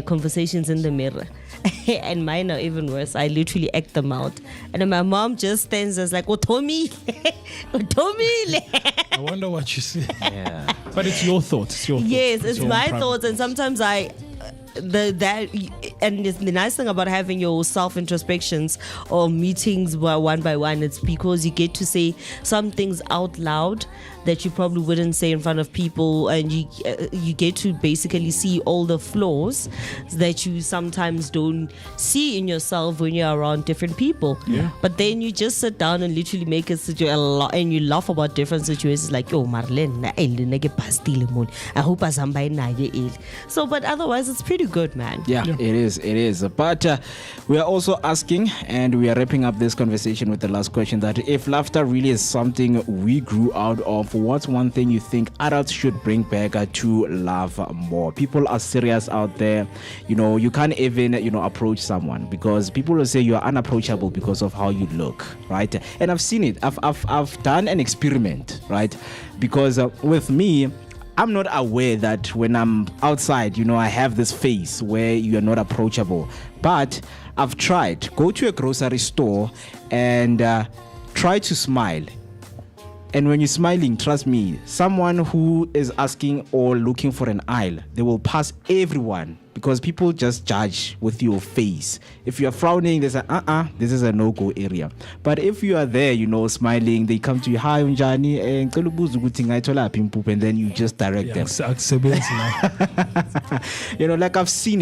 conversations in the mirror. And mine are even worse. I literally act them out. And then my mom just stands as like, oh, Tommy. Oh, Tommy. I wonder what you see. Yeah. But it's your thoughts. It's your thoughts. Yes, it's your my own private thoughts. And sometimes the nice thing about having your self introspections or meetings one by one, it's because you get to say some things out loud that you probably wouldn't say in front of people, and you get to basically see all the flaws that you sometimes don't see in yourself when you're around different people. Yeah. But then you just sit down and literally make a situation and you laugh about different situations like, yo, Marlene, I hope I so, but otherwise it's pretty good, man. Yeah, it is. But we are also asking, and we are wrapping up this conversation with the last question, that if laughter really is something we grew out of, what's one thing you think adults should bring back to laugh more? People are serious out there. You can't even, approach someone because people will say you are unapproachable because of how you look, right? And I've seen it. I've done an experiment, right? Because with me, I'm not aware that when I'm outside, I have this face where you are not approachable. But I've tried. Go to a grocery store and try to smile. And when you're smiling, trust me, someone who is asking or looking for an aisle, they will pass everyone because people just judge with your face. If you're frowning, they say, this is a no-go area. But if you are there, smiling, they come to you, hi, Unjani, and then you just direct them. Like I've seen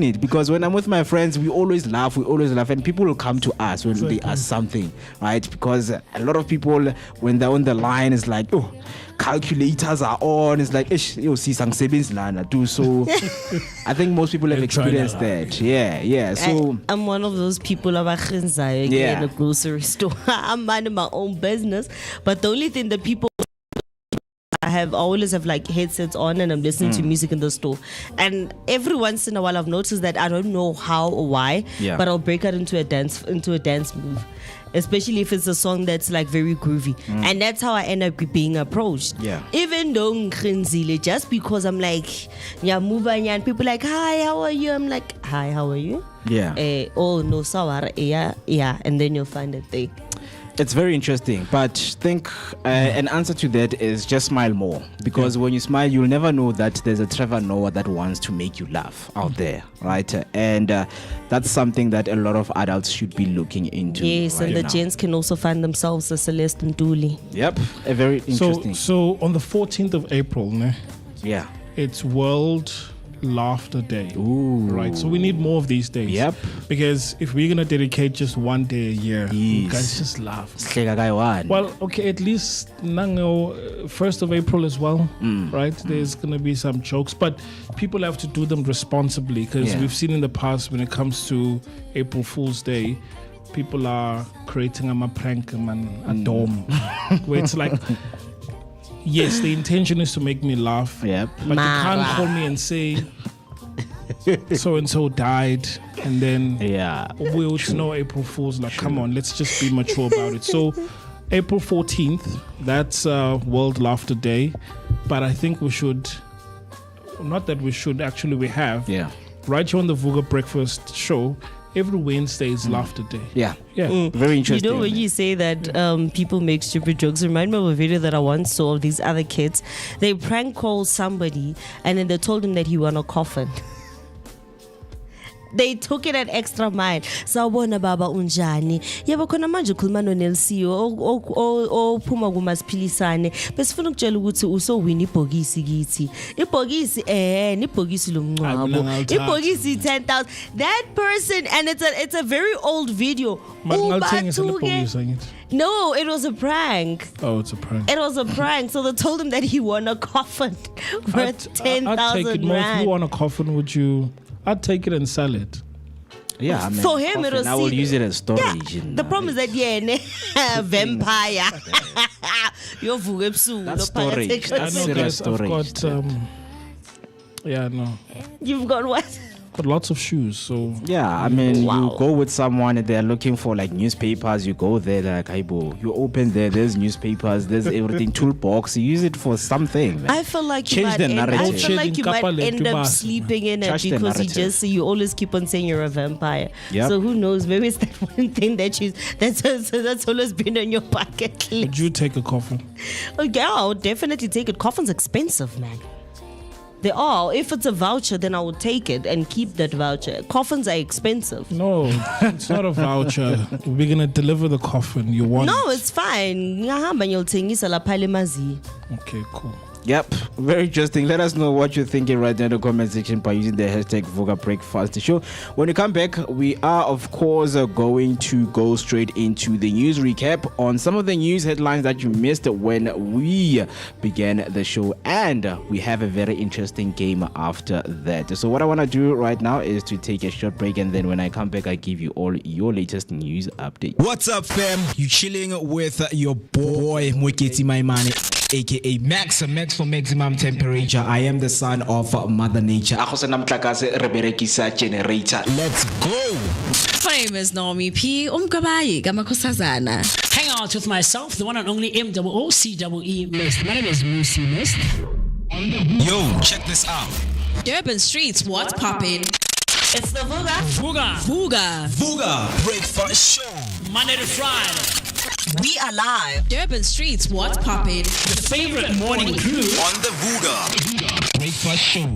it because when I'm with my friends, we always laugh, and people will come to us when they ask something, right? Because a lot of people, when they're on the line, is like, oh, calculators are on. It's like, see, so I think most people have experienced that. Yeah. So I'm one of those people in a grocery store. I'm minding my own business, but the only thing that people I always have like headsets on and I'm listening to music in the store, and every once in a while I've noticed that I don't know how or why, but I'll break out into a dance move, especially if it's a song that's like very groovy, and that's how I end up being approached. Even though just because I'm like and people like, hi, how are you? I'm like, hi, how are you? Oh no, sorry. Yeah, and then you'll find a thing. It's very interesting, but think an answer to that is just smile more, because when you smile, you'll never know that there's a Trevor Noah that wants to make you laugh out there, right? And that's something that a lot of adults should be looking into. Yes, right and the now. gents can also find themselves a Celeste Ntuli. Yep, a very interesting. So on the 14th of April, ne, yeah. it's World Laughter Day. Ooh. Right. So we need more of these days. Yep. Because if we're gonna dedicate just one day a year, you Yes. guys just laugh. Well, Well, okay, at least nango 1st of April as well, right? There's gonna be some jokes, but people have to do them responsibly, because we've seen in the past when it comes to April Fool's Day, people are creating a prank a dome, where it's like, yes, the intention is to make me laugh, Yep. but you can't call me and say so and so died, and then we'll know April Fools. Like, come on, let's just be mature about it. So, April 14th, that's World Laughter Day, but I think we should, not that we should, actually we have, right here on the Vooka Breakfast Show, every Wednesday is Laughter Day. Yeah. Yeah. Very interesting. You know, when you say that people make stupid jokes, remind me of a video that I once saw of these other kids. They prank called somebody, and then they told him that he won a coffin. They took it an extra mile. Sawubona baba unjani? Yebo khona manje ukhuluma noNelsi ophuma kumasiphilisane. Besifuna ukutshela ukuthi usowina ibhokisi kithi. Ibhokisi ibhokisi lomncwabo. Ibhokisi 10,000. That person, and it's a very old video. No, it was a prank. Oh, it's a prank. It was a prank. So they told him that he won a coffin worth 10,000 I'd take it more. If you want a coffin, would you? I'd take it and sell it. Yeah, I mean, for him it was. I will use it as storage. Yeah, the problem is that vampire. You're That's storage. That's serious storage. No. You've got what? Got lots of shoes, so I mean, you go with someone and they're looking for like newspapers. You go there, like, you open there's newspapers, there's everything, toolbox. You use it for something. Man. I feel like change the narrative. I feel like you might end up sleeping in it because you always keep on saying you're a vampire. Yep. So who knows? Maybe it's that one thing that's always been on your bucket list. Would you take a coffin? Oh yeah, I would definitely take it. Coffin's expensive, man. They are. If it's a voucher, then I would take it and keep that voucher. Coffins are expensive. No, it's not a voucher. We're gonna deliver the coffin. You want? No, it's fine. Okay, cool. Yep, very interesting. Let us know what you're thinking right now in the comment section by using the hashtag Vooka Breakfast Show. When you come back, we are of course going to go straight into the news recap on some of the news headlines that you missed when we began the show, and we have a very interesting game after that. So what I want to do right now is to take a short break, and then when I come back, I give you all your latest news updates. What's up, fam? You chilling with your boy Moeketsi Maimane, aka Max for maximum temperature. I am the son of Mother Nature. Let's go. My name is Naomi P. Umkabayi Gamakusazana. Hang out with myself, the one and only MOOCEE Mist. My name is Moosey Mist. Yo, check this out. Durban streets, what's poppin'? It's the Vooga Breakfast Show. Monday to Friday. We are live. Durban streets, what's poppin'? The favorite morning crew on the Vooga Breakfast Show.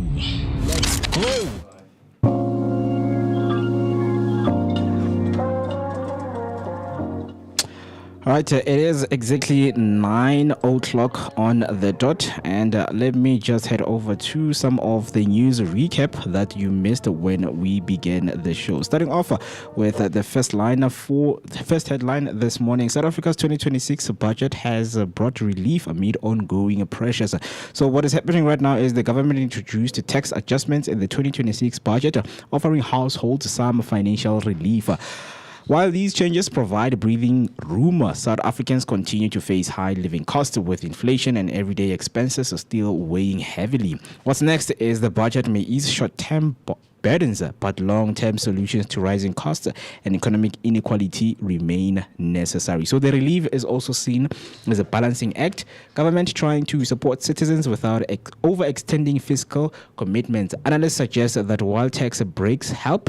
Let's go. All right, it is exactly 9 o'clock on the dot, and let me just head over to some of the news recap that you missed when we began the show. Starting off with the first headline this morning. South Africa's 2026 budget has brought relief amid ongoing pressures. So what is happening right now is the government introduced tax adjustments in the 2026 budget, offering households some financial relief. While these changes provide breathing room, South Africans continue to face high living costs, with inflation and everyday expenses still weighing heavily. What's next is the budget may ease short-term burdens, but long-term solutions to rising costs and economic inequality remain necessary. So the relief is also seen as a balancing act, government trying to support citizens without overextending fiscal commitments. Analysts suggest that while tax breaks help,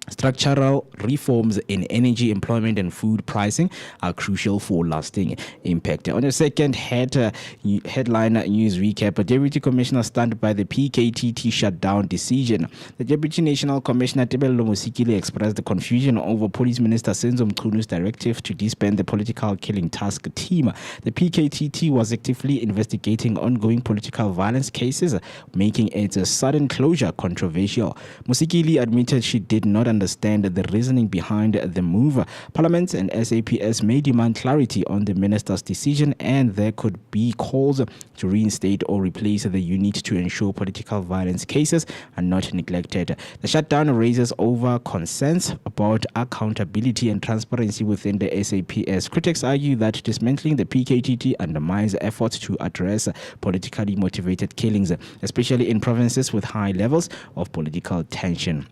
Structural reforms in energy, employment, and food pricing are crucial for lasting impact. On the second headline news recap, a Deputy Commissioner stunned by the PKTT shutdown decision. The Deputy National Commissioner Tebello Musikile expressed the confusion over Police Minister Senzo Mchulu's directive to disband the political killing task team. The PKTT was actively investigating ongoing political violence cases, making its sudden closure controversial. Musikile admitted she did not understand the reasoning behind the move. Parliament and SAPS may demand clarity on the minister's decision, and there could be calls to reinstate or replace the unit to ensure political violence cases are not neglected. The shutdown raises over concerns about accountability and transparency within the SAPS. Critics argue that dismantling the PKTT undermines efforts to address politically motivated killings, especially in provinces with high levels of political tension.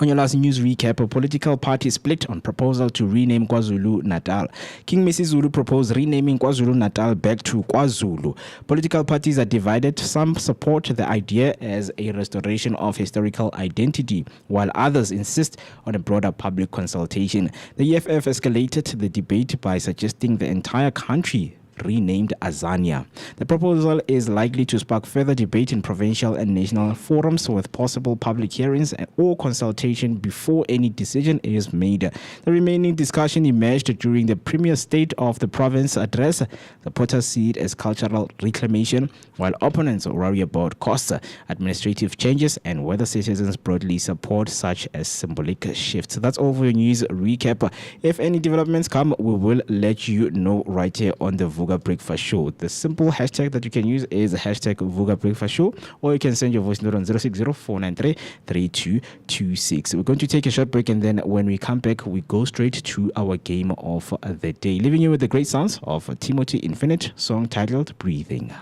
On your last news recap, a political party split on proposal to rename KwaZulu-Natal. King Misizulu proposed renaming KwaZulu-Natal back to KwaZulu. Political parties are divided. Some support the idea as a restoration of historical identity, while others insist on a broader public consultation. The EFF escalated the debate by suggesting the entire country renamed Azania. The proposal is likely to spark further debate in provincial and national forums, with possible public hearings or consultation before any decision is made. The remaining discussion emerged during the Premier State of the Province address. Supporters see it as cultural reclamation, while opponents worry about costs, administrative changes, and whether citizens broadly support such as symbolic shifts. That's all for your news recap. If any developments come, we will let you know right here on the Vooka Breakfast Show. The simple hashtag that you can use is hashtag Vooka Breakfast Show, or you can send your voice note on 060-493-3226. We're going to take a short break, and then when we come back, we go straight to our game of the day, leaving you with the great sounds of Timothy Infinite, song titled Breathing.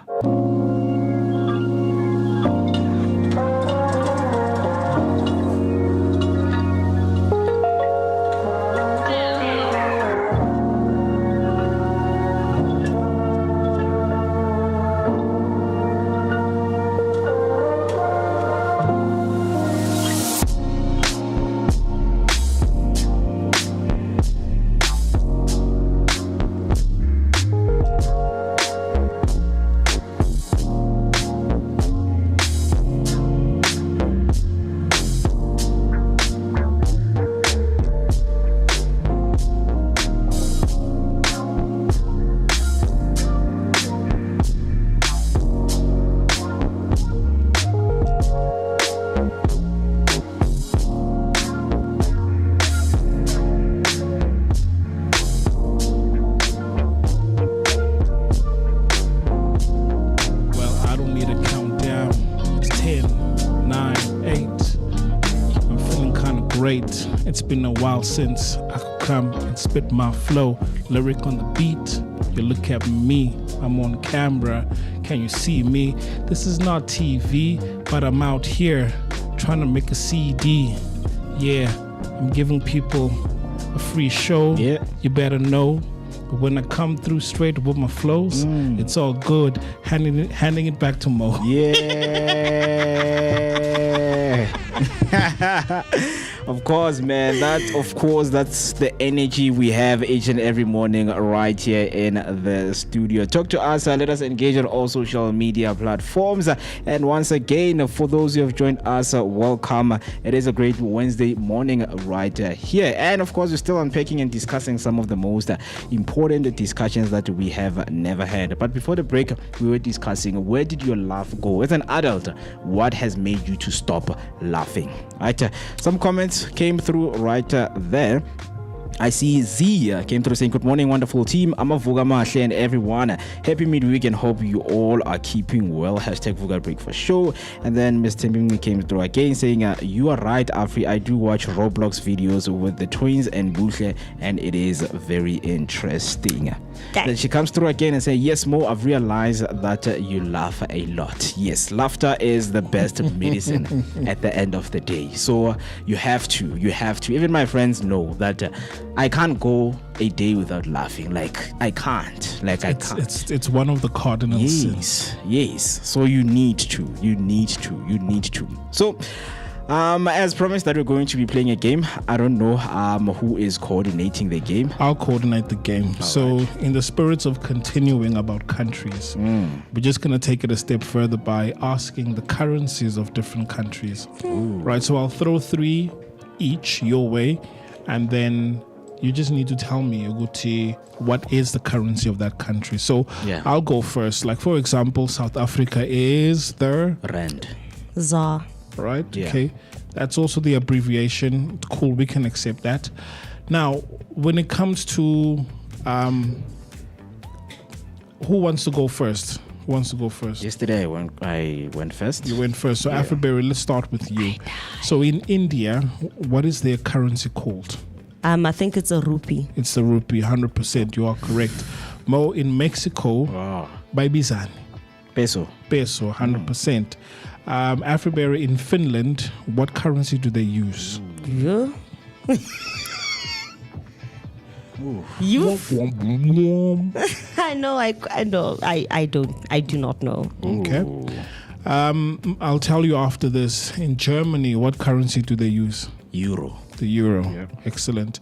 It's been a while since I could come and spit my flow, lyric on the beat. You look at me, I'm on camera. Can you see me? This is not TV, but I'm out here trying to make a CD. Yeah, I'm giving people a free show. Yeah. You better know. But when I come through straight with my flows, it's all good. Handing it back to Mo. Yeah. Of course, man. That's the energy we have each and every morning right here in the studio. Talk to us. Let us engage on all social media platforms. And once again, for those who have joined us, welcome. It is a great Wednesday morning right here. And of course, we're still unpacking and discussing some of the most important discussions that we have never had. But before the break, we were discussing, where did your laugh go? As an adult, what has made you to stop laughing? Right? Some comments came through right there. I see Z came through saying, good morning, wonderful team. I'm a Vooka Mahle and everyone. Happy midweek and hope you all are keeping well. Hashtag Vooka Breakfast Show. And then Ms. Timbimi came through again saying, you are right, Afri. I do watch Roblox videos with the twins and Bushle, and it is very interesting. Then she comes through again and says, yes, Mo, I've realized that you laugh a lot. Yes, laughter is the best medicine at the end of the day. So you have to. Even my friends know that I can't go a day without laughing. I can't. It's one of the cardinal sins. Yes. So you need to. So As promised that we're going to be playing a game. I don't know who is coordinating the game. I'll coordinate the game. So, in the spirits of continuing about countries, we're just going to take it a step further by asking the currencies of different countries. Right, so I'll throw 3 each your way, and then you just need to tell me, Uguti, what is the currency of that country. So, I'll go first. Like, for example, South Africa is the... Rand. ZAR. Right? Yeah. Okay. That's also the abbreviation. Cool. We can accept that. Now, when it comes to who wants to go first? Who wants to go first? Yesterday I went first. You went first. So Afriberry, let's start with you. So in India, what is their currency called? I think it's a rupee. It's the rupee, 100%. You are correct. Mo, in Mexico, Baibizani. Peso. Peso, 100%. Afriberry, in Finland, what currency do they use? You? I know. I know. I do not know. Okay. I'll tell you after this. In Germany, what currency do they use? Euro. The euro. Yep. Excellent.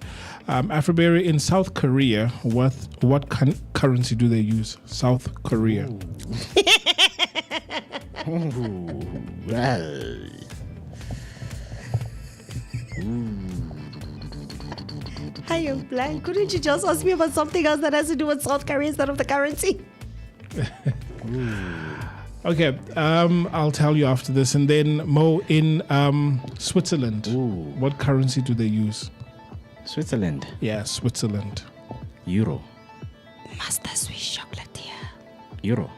Afriberry, in South Korea, what currency do they use? South Korea. Well. I am blank. Couldn't you just ask me about something else that has to do with South Korea instead of the currency? Okay, I'll tell you after this. And then Mo, in Switzerland, what currency do they use? Switzerland. Yeah, Switzerland. Euro. Master Swiss chocolatier. Euro.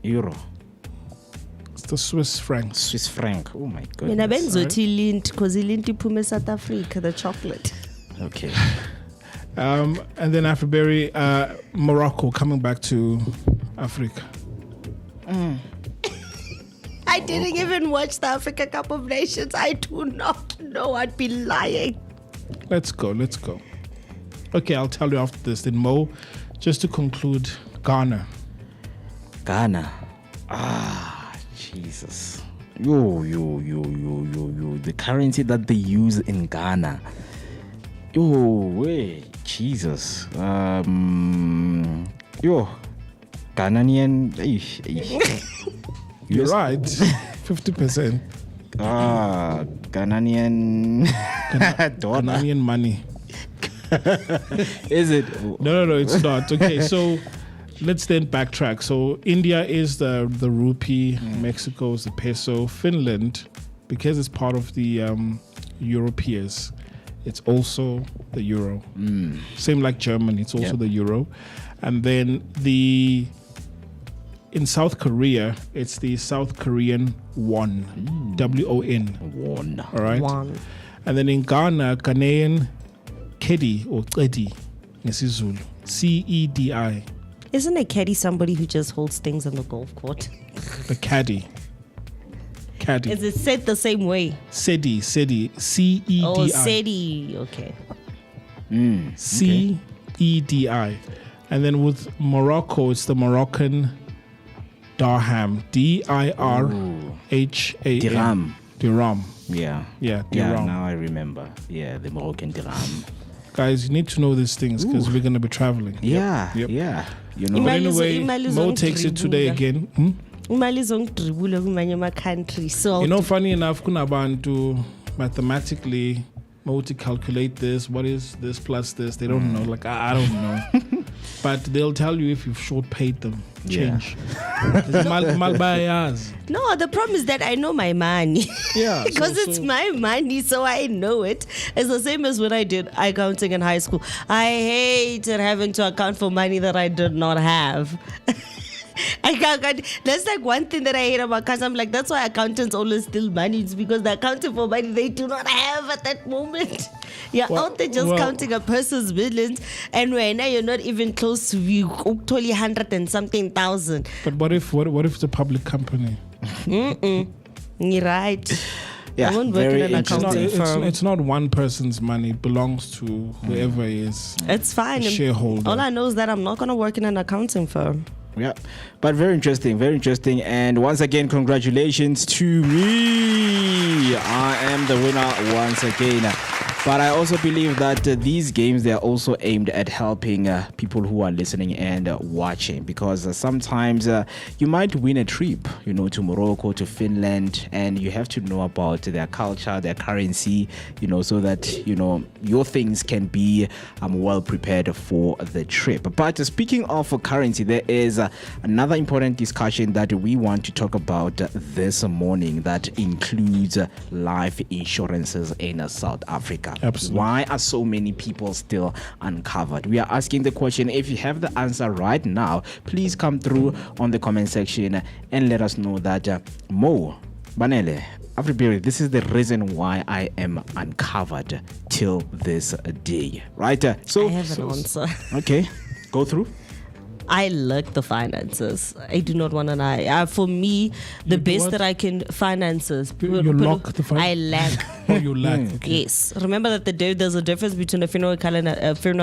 Euro. It's the Swiss franc. Swiss franc. Oh my goodness. Mina benzothi lint because lint iphume South Africa, the chocolate. Okay. And then Afriberry, Morocco, coming back to Africa. I didn't even watch the Africa Cup of Nations. I do not know. I'd be lying. Let's go. Okay, I'll tell you after this. Then Mo, just to conclude, Ghana. Jesus. Yo. The currency that they use in Ghana. Jesus. Ghanaian. You're right. 50%. Ghanaian. Ghanaian money. Is it? No, it's not. Okay, so let's then backtrack. So India is the rupee, Mexico is the peso, Finland, because it's part of the Europeans, it's also the euro. Same like Germany, it's also the euro. And then in South Korea, it's the South Korean won, WON. Won. All right. Won. And then in Ghana, Ghanaian Kedi or Kedi, Nesizulu, CEDI. Isn't a caddy somebody who just holds things on the golf court? The caddy. Is it said the same way? Sedi, CEDI. Oh, Sedi, okay. CEDI. And then with Morocco, it's the Moroccan dirham. DIRHAM. Dirham. Yeah, dirham. Now I remember. Yeah, the Moroccan dirham. Guys, you need to know these things because we're going to be traveling. Yeah. You know. But anyway, Mo takes it today again. So funny enough, kunabantu mathematically multi-calculate this. What is this plus this? They don't know. Like, I don't know. But they'll tell you if you've short paid them. Change. No, the problem is that I know my money. Yeah. Because it's my money, so I know it. It's the same as when I did accounting in high school. I hated having to account for money that I did not have. That's like one thing that I hate about accounts. I'm like, that's why accountants always steal money. It's because they're accounting for money they do not have at that moment. You're out there just counting a person's millions, and right now you're not even close to you, totally 100 and something thousand. But what if it's a public company? You're right. Yeah, I won't work in an accounting firm. It's not one person's money. It belongs to whoever is. It's fine. A shareholder. All I know is that I'm not going to work in an accounting firm. Yeah, but very interesting, very interesting. And once again, congratulations to me. I am the winner once again. But I also believe that these games, they are also aimed at helping people who are listening and watching, because sometimes you might win a trip, to Morocco, to Finland, and you have to know about their culture, their currency, so that, your things can be well prepared for the trip. But speaking of currency, there is another important discussion that we want to talk about this morning that includes life insurances in South Africa. Absolutely. Why are so many people still uncovered? We are asking the question. If you have the answer right now, please come through on the comment section and let us know that Mo, Banele, Afriberry, this is the reason why I am uncovered till this day. Right? So I have an answer. Okay, go through. I lack the finances. I do not want to lie. For me, the best that I can finances. You lock the finances. I lack. Oh, you lack. Okay. Yes. Remember that there's a difference between a funeral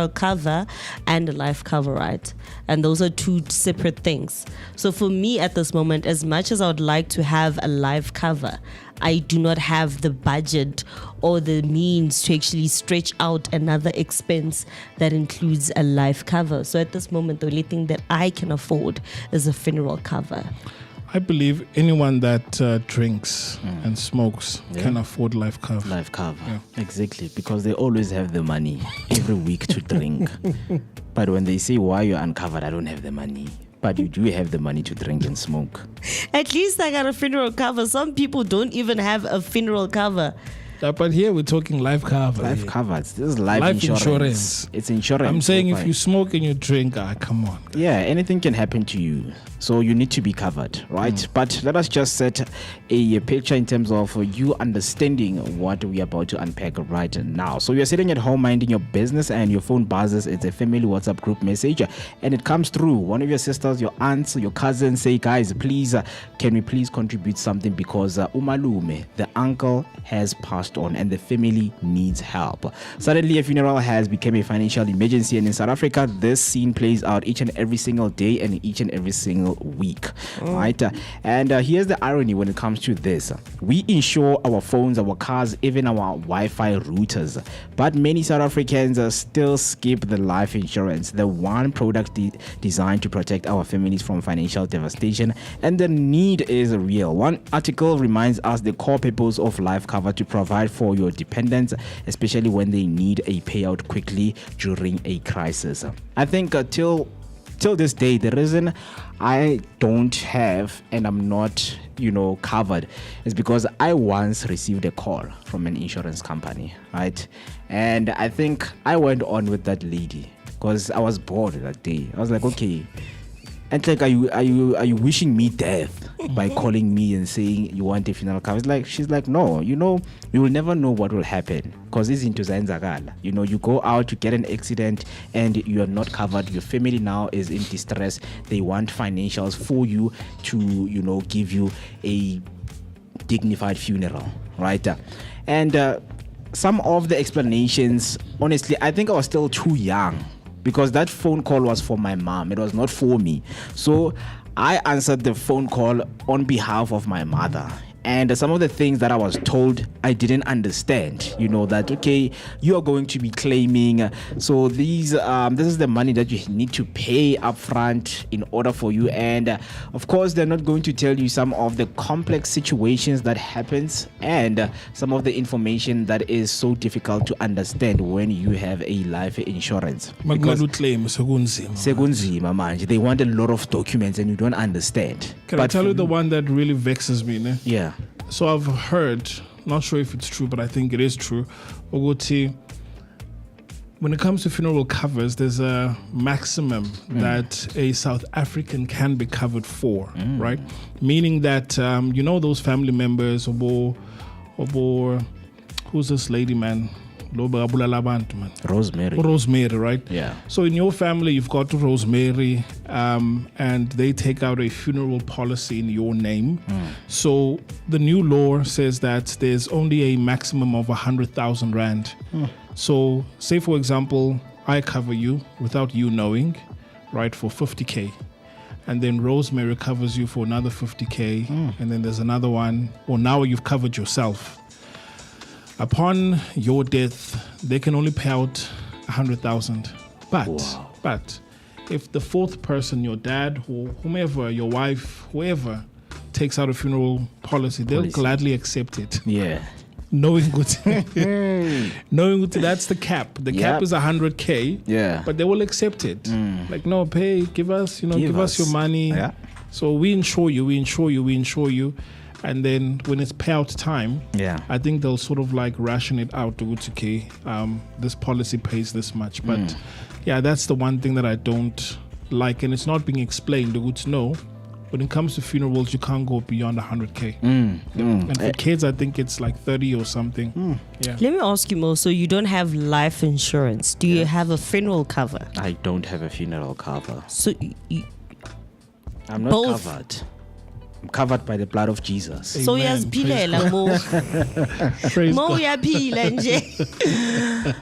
cover and a life cover, right? And those are two separate things. So for me at this moment, as much as I would like to have a life cover, I do not have the budget or the means to actually stretch out another expense that includes a life cover. So at this moment, the only thing that I can afford is a funeral cover. I believe anyone that drinks and smokes can afford life cover. Life cover, exactly, because they always have the money every week to drink. But when they say, why you're uncovered, I don't have the money. But you do have the money to drink and smoke. At least I got a funeral cover. Some people don't even have a funeral cover. But here we're talking life cover. Life covers. This is life insurance. It's insurance. I'm saying if you smoke and you drink, come on. Yeah, anything can happen to you. So you need to be covered, right? But let us just set a picture in terms of you understanding what we are about to unpack right now. So you're sitting at home minding your business and your phone buzzes. It's a family WhatsApp group message and it comes through. One of your sisters, your aunts, your cousins say, guys, please, can we please contribute something because Umalume, the uncle, has passed on and the family needs help. Suddenly a funeral has become a financial emergency, and in South Africa this scene plays out each and every single day and each and every single week, right? And here's the irony when it comes to this. We insure our phones, our cars, even our Wi-Fi routers, but many South Africans still skip the life insurance, the one product designed to protect our families from financial devastation, and the need is real. One article reminds us the core purpose of life cover to provide for your dependents, especially when they need a payout quickly during a crisis. I think till this day, the reason I don't have and I'm not, covered is because I once received a call from an insurance company, right? And I think I went on with that lady because I was bored that day. I was like, okay. And like, are you wishing me death by calling me and saying you want a funeral cover? She's like, no, you will never know what will happen because it's into Zainzagala. You go out, you get an accident and you are not covered. Your family now is in distress. They want financials for you to, give you a dignified funeral, right? And some of the explanations, honestly, I think I was still too young, because that phone call was for my mom. It was not for me. So I answered the phone call on behalf of my mother. And some of the things that I was told, I didn't understand. That, okay, you are going to be claiming. So this is the money that you need to pay upfront in order for you. And of course, they're not going to tell you some of the complex situations that happens and some of the information that is so difficult to understand when you have a life insurance. Because they want a lot of documents and you don't understand. Can I tell you the one that really vexes me? Ne? Yeah. So I've heard, not sure if it's true, but I think it is true. Ogoti, when it comes to funeral covers, there's a maximum that a South African can be covered for, right? Meaning that, those family members, who's this lady, man? Rosemary, right? Yeah. So in your family, you've got Rosemary, and they take out a funeral policy in your name. So the new law says that there's only a maximum of 100,000 rand. So say, for example, I cover you without you knowing, right, for 50K. and then Rosemary covers you for another 50K, and then there's another one, or now you've covered yourself. Upon your death, they can only pay out 100,000. But if the fourth person, your dad or whomever, your wife, whoever, takes out a funeral policy, they'll gladly accept it. Yeah. Knowing good, that's the cap. The cap is 100K. Yeah. But they will accept it. Like, no, pay, give us your money. Yeah. So we insure you. And then when it's payout time, I think they'll sort of like ration it out to okay, this policy pays this much. But that's the one thing that I don't like, and it's not being explained. No, when it comes to funerals, you can't go beyond 100K. And for kids, I think it's like 30 or something. Yeah. Let me ask you, Mo, so you don't have life insurance. Do you have a funeral cover? I don't have a funeral cover. So I'm not covered. I'm covered by the blood of Jesus. So yaziphilela Mo. Mo uyaphila nje.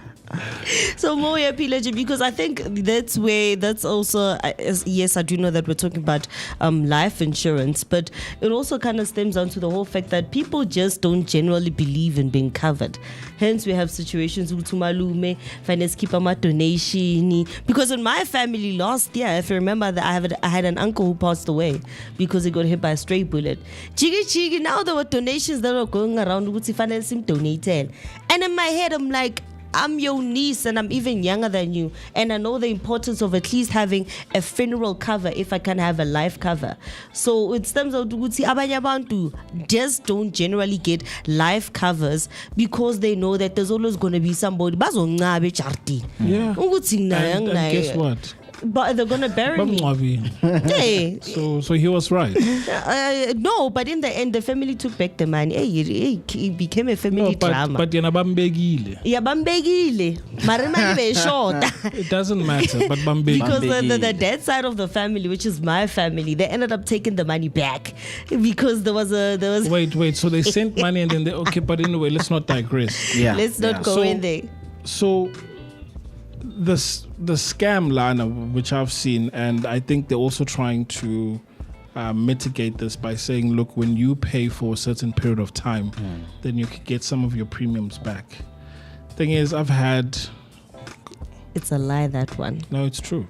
So Mo uyaphila nje, because I think that's also yes, I do know that we're talking about life insurance, but it also kind of stems down to the whole fact that people just don't generally believe in being covered. Hence we have situations with Tumalume, finance keep a donation. Because in my family last year, if you remember, that I had an uncle who passed away because he got hit by a stray bullet. Chigi, now there were donations that were going around with finance him donated. And in my head I'm like, I'm your niece and I'm even younger than you, and I know the importance of at least having a funeral cover if I can have a life cover. So it stems out to abanye abantu just don't generally get life covers because they know that there's always going to be somebody bazoncabe charity. Yeah. And guess what? But they're gonna bury me. Hey. So he was right. No, but in the end, the family took back the money. Hey, it became a family drama. But yena bambegile. Yeah, bambegile. Marimali short. It doesn't matter, but bambegile. Because the dead side of the family, which is my family, they ended up taking the money back because there was. Wait. So they sent money and then okay, but anyway, let's not digress. Yeah. Let's not go in there. So. The scam, Lana, which I've seen, and I think they're also trying to mitigate this by saying, look, when you pay for a certain period of time, then you can get some of your premiums back. Thing is, it's a lie, that one. No, it's true.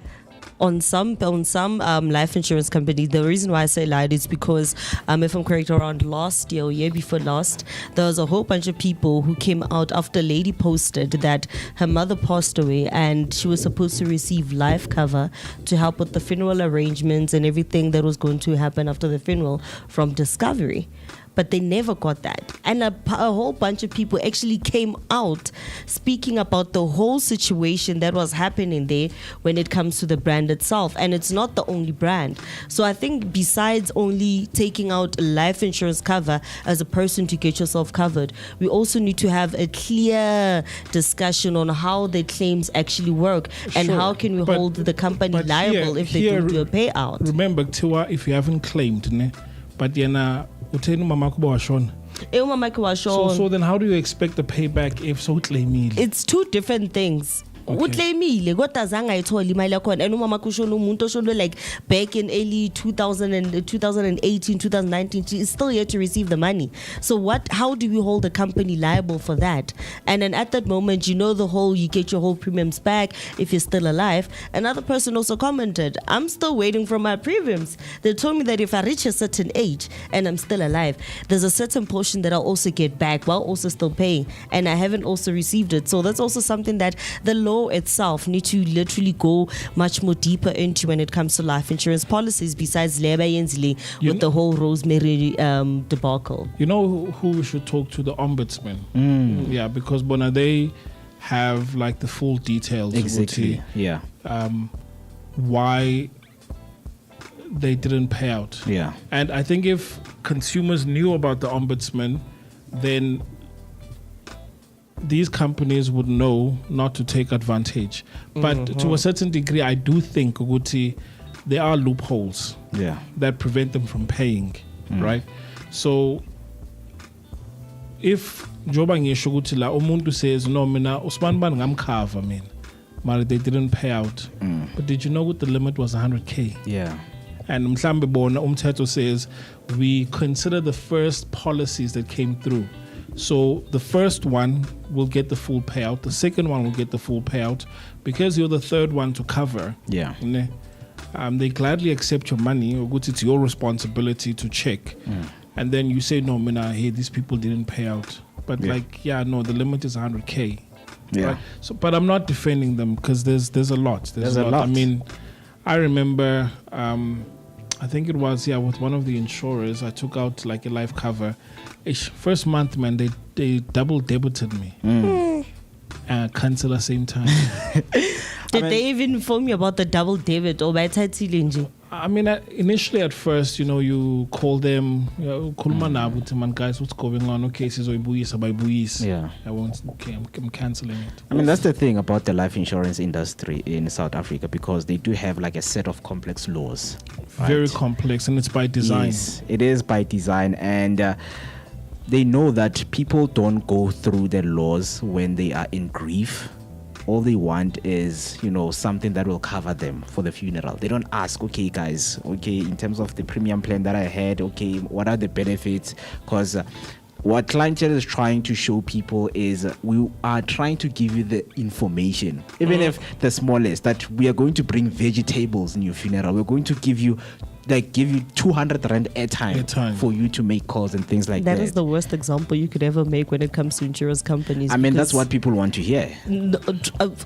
On some life insurance companies, the reason why I say lied is because, if I'm correct, around last year or year before last, there was a whole bunch of people who came out after a lady posted that her mother passed away and she was supposed to receive life cover to help with the funeral arrangements and everything that was going to happen after the funeral from Discovery. But they never got that. And a whole bunch of people actually came out speaking about the whole situation that was happening there when it comes to the brand itself. And it's not the only brand. So I think besides only taking out life insurance cover as a person to get yourself covered, we also need to have a clear discussion on how the claims actually work and how can we hold the company liable if they don't do a payout. Remember, Tiwa, if you haven't claimed, but so then how do you expect the payback if so claimile? It's two different things. Uclaimile kodwa zange ayithola imali yakhona, and umama kushona umuntu oshona like back in early 2018 2019, she is still yet to receive the money. So how do we hold the company liable for that? And then at that moment, you get your whole premiums back if you're still alive. Another person also commented, I'm still waiting for my premiums. They told me that if I reach a certain age and I'm still alive, there's a certain portion that I'll also get back while also still paying, and I haven't also received it. So that's also something that the law itself need to literally go much more deeper into when it comes to life insurance policies, besides with the whole Rosemary debacle. You know who we should talk to? The ombudsman. Yeah, because they have like the full details. Exactly. Yeah. Why they didn't pay out. Yeah. And I think if consumers knew about the ombudsman, then these companies would know not to take advantage. But to a certain degree, I do think there are loopholes that prevent them from paying, right? So if Joba ngisho ukuthi la umuntu says no mina uSibanibani ngamkhava mina, but they didn't pay out. But did you know what the limit was? 100K. Yeah. And mhlambe bona umthetho says we consider the first policies that came through. So the first one will get the full payout. The second one will get the full payout because you're the third one to cover. Yeah. They gladly accept your money. It's your responsibility to check. And then you say, no, Mina, hey, these people didn't pay out. But the limit is 100K. Yeah. Right? So, but I'm not defending them because there's a lot. There's a lot. I mean, I remember, I think it was, with one of the insurers, I took out like a life cover. First month, man, they double debited me. Cancel at the same time. Did they even inform you about the double debit or by Tatsilinji? I mean, initially at first, you call them, guys, what's going on? Okay, yeah. I won't. Okay, I'm canceling it. I mean, that's the thing about the life insurance industry in South Africa because they do have like a set of complex laws. Right? Very complex, and it's by design. Yes, it is by design, and they know that people don't go through the laws when they are in grief. All they want is, something that will cover them for the funeral. They don't ask, okay, guys, in terms of the premium plan that I had, what are the benefits? Because what clientele is trying to show people is we are trying to give you the information, even if the smallest, that we are going to bring vegetables in your funeral. We're going to give you 200 rand airtime for you to make calls and things like that. That is the worst example you could ever make when it comes to insurance companies. I mean, that's what people want to hear.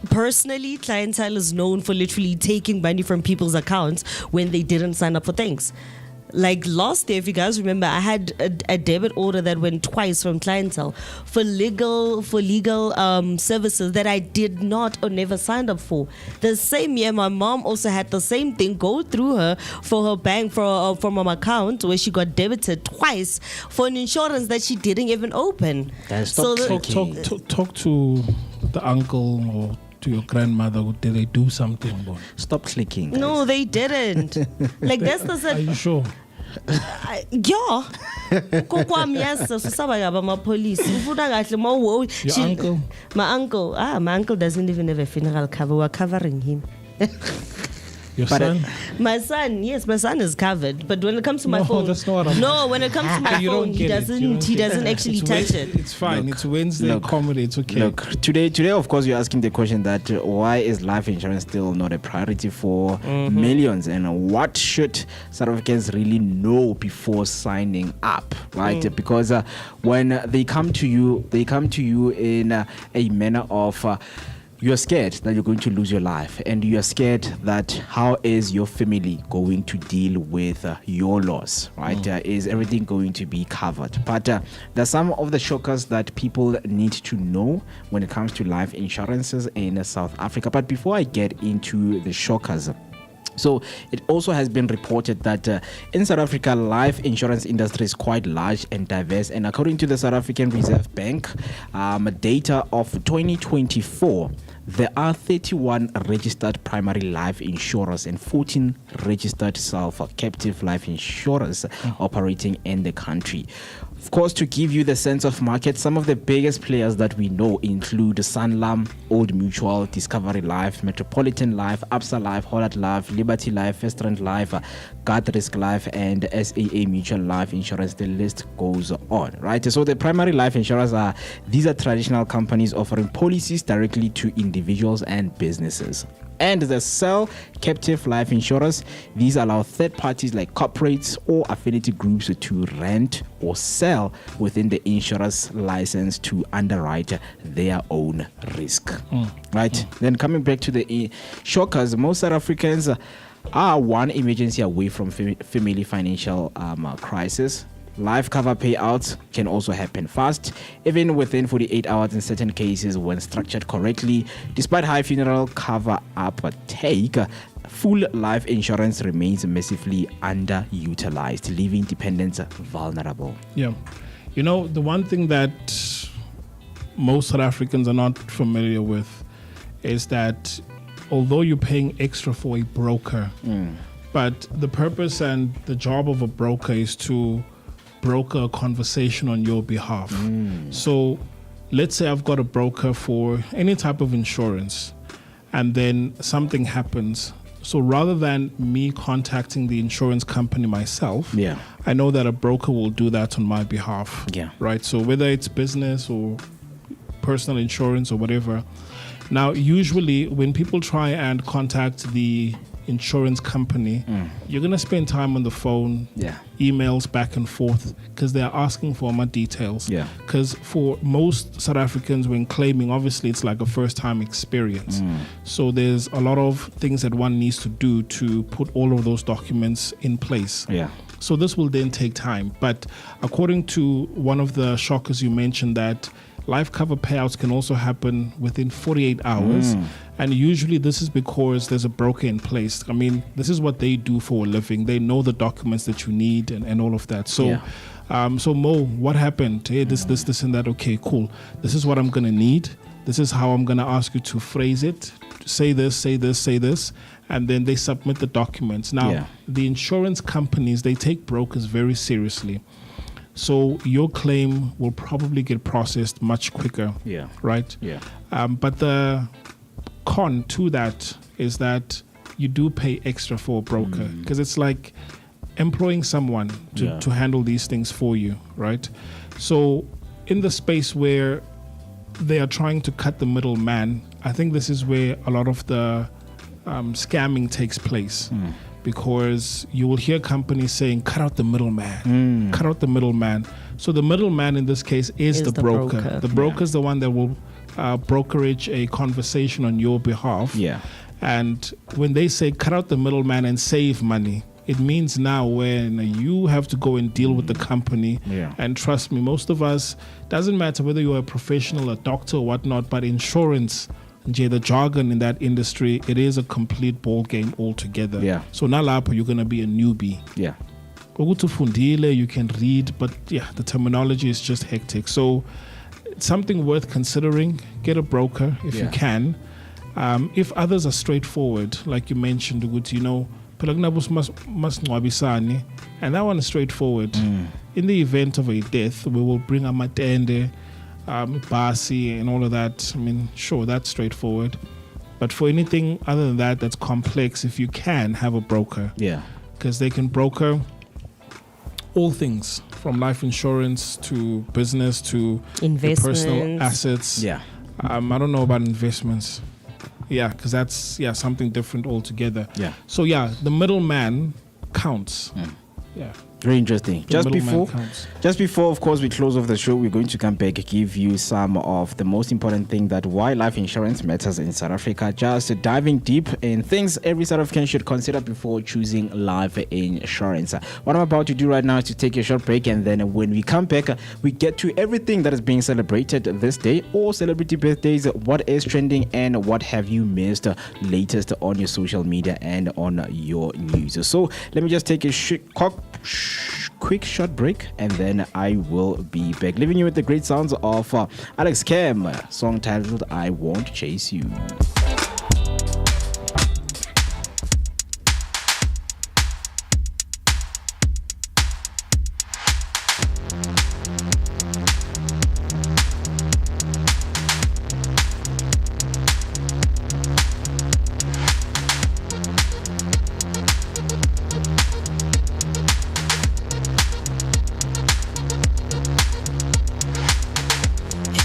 Personally, clientele is known for literally taking money from people's accounts when they didn't sign up for things. Like last year, if you guys remember, I had a debit order that went twice from clientele for legal services that I did not or never signed up for. The same year, my mom also had the same thing go through her for her bank from her account where she got debited twice for an insurance that she didn't even open. Talk to the uncle or to your grandmother. Did they do something? Boy? Stop clicking. Guys. No, they didn't. Like that's the. Are you sure? Yeah. Your uncle? My uncle doesn't even have a funeral cover. We're covering him. Your son? My son, yes, my son is covered. But when it comes to my phone, that's not what I'm when it comes to my phone, he doesn't actually touch it. It's fine. It's Wednesday comedy. It's okay. Look, today, of course, you're asking the question that why is life insurance still not a priority for millions, and what should South Africans really know before signing up, right? Because when they come to you in a manner of you're scared that you're going to lose your life, and you're scared that how is your family going to deal with your loss, right? Is everything going to be covered? But there's some of the shockers that people need to know when it comes to life insurances in South Africa. But before I get into the shockers, so it also has been reported that in South Africa, life insurance industry is quite large and diverse. And according to the South African Reserve Bank, data of 2024, there are 31 registered primary life insurers and 14 registered self-captive life insurers operating in the country. Of course, to give you the sense of market, some of the biggest players that we know include Sanlam, Old Mutual, Discovery Life, Metropolitan Life, Absa Life, Holland Life, Liberty Life, Veteran Life, Guard Risk Life, and SAA Mutual Life Insurance. The list goes on, right? So the primary life insurers are traditional companies offering policies directly to individuals and businesses. And the sell captive life insurers, these allow third parties like corporates or affinity groups to rent or sell within the insurer's license to underwrite their own risk. Right? Then coming back to the shockers, most South Africans are one emergency away from family financial crisis. Life cover payouts can also happen fast, even within 48 hours in certain cases when structured correctly. Despite high funeral cover uptake, full life insurance remains massively underutilized, leaving dependents vulnerable. Yeah. The one thing that most South Africans are not familiar with is that although you're paying extra for a broker, but the purpose and the job of a broker is to broker a conversation on your behalf. So let's say I've got a broker for any type of insurance, and then something happens. So rather than me contacting the insurance company myself, Yeah. I know that a broker will do that on my behalf. Yeah. Right. So whether it's business or personal insurance or whatever. Now, usually when people try and contact the insurance company, you're going to spend time on the phone, Yeah. emails back and forth, because they're asking for more details. Yeah. Because for most South Africans, when claiming, obviously it's like a first-time experience. So there's a lot of things that one needs to do to put all of those documents in place. Yeah. So this will then take time. But according to one of the shockers you mentioned, that life cover payouts can also happen within 48 hours. And usually this is because there's a broker in place. I mean, this is what they do for a living. They know the documents that you need and all of that. So, so Mo, what happened? Hey, this, and that. Okay, cool. This is what I'm going to need. This is how I'm going to ask you to phrase it. Say this, say this, say this. And then they submit the documents. Now, the insurance companies, they take brokers very seriously. So your claim will probably get processed much quicker. Yeah. Right? Yeah. But the con to that is that you do pay extra for a broker, because it's like employing someone to handle these things for you, right? So in the space where they are trying to cut the middleman, I think this is where a lot of the scamming takes place. Because you will hear companies saying, cut out the middleman, cut out the middleman. So the middleman in this case is the broker. The broker is the one that will brokerage a conversation on your behalf. Yeah. And when they say cut out the middleman and save money, it means now when you have to go and deal with the company. Yeah. And trust me, most of us, doesn't matter whether you're a professional, a doctor or whatnot, but insurance, the jargon in that industry, it is a complete ball game altogether. Yeah. So nalapho you're gonna be a newbie. Yeah. Ukutufundile, you can read, but yeah, the terminology is just hectic. So it's something worth considering. Get a broker if you can. If others are straightforward, like you mentioned, you know, and that one is straightforward. In the event of a death, we will bring a matende, Basi and all of that. I mean, sure, that's straightforward. But for anything other than that, that's complex, if you can, have a broker. Yeah. Because they can broker all things from life insurance to business to your personal assets. Yeah. I don't know about investments. Yeah, because that's something different altogether. Yeah. So the middleman counts. Yeah. Very interesting. Just before, of course, we close off the show, we're going to come back and give you some of the most important thing that why life insurance matters in South Africa. Just diving deep in things every South African should consider before choosing life insurance. What I'm about to do right now is to take a short break, and then when we come back, we get to everything that is being celebrated this day, or celebrity birthdays, what is trending, and what have you missed latest on your social media and on your news. So let me just take a quick short break, and then I will be back, leaving you with the great sounds of Alex Cam, song titled I Won't Chase You.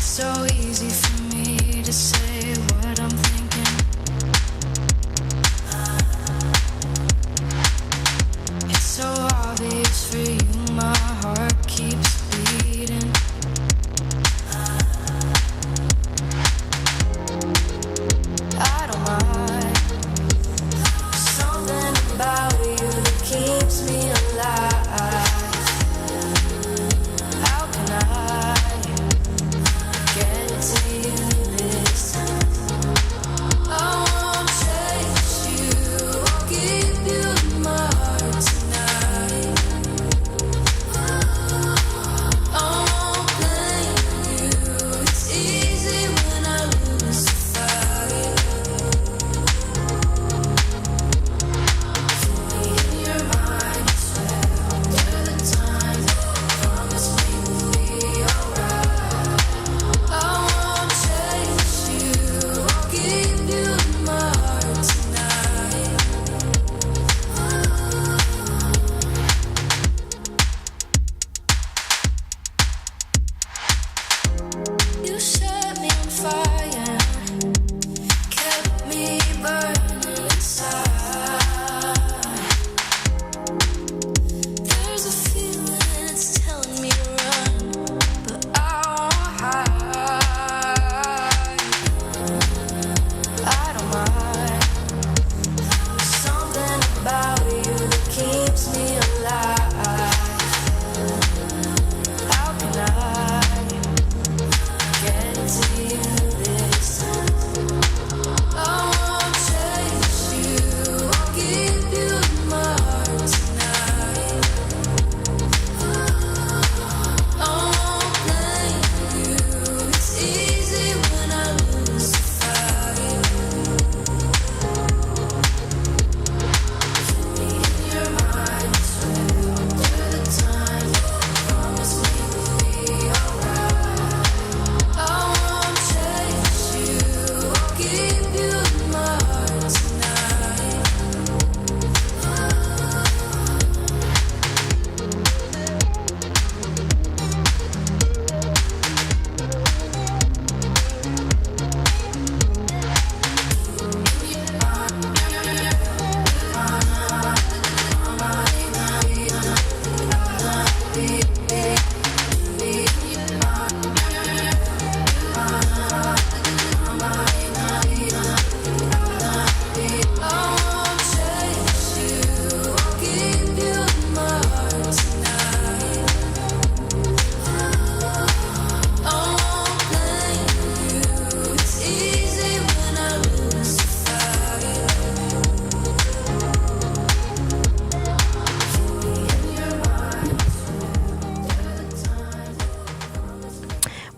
So easy for me to say what I'm thinking.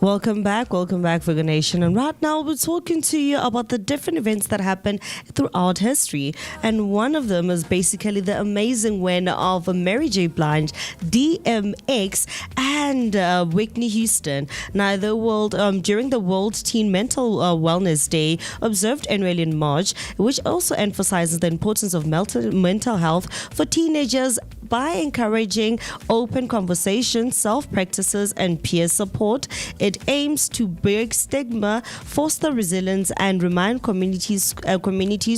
Welcome back, Vooka Nation. And right now we're talking to you about the different events that happened throughout history. And one of them is basically the amazing win of Mary J. Blige, DMX, and Whitney Houston. Now, during the World Teen Mental Wellness Day, observed annually in March, which also emphasizes the importance of mental health for teenagers by encouraging open conversations, self-practices, and peer support. It aims to break stigma, foster resilience, and remind communities,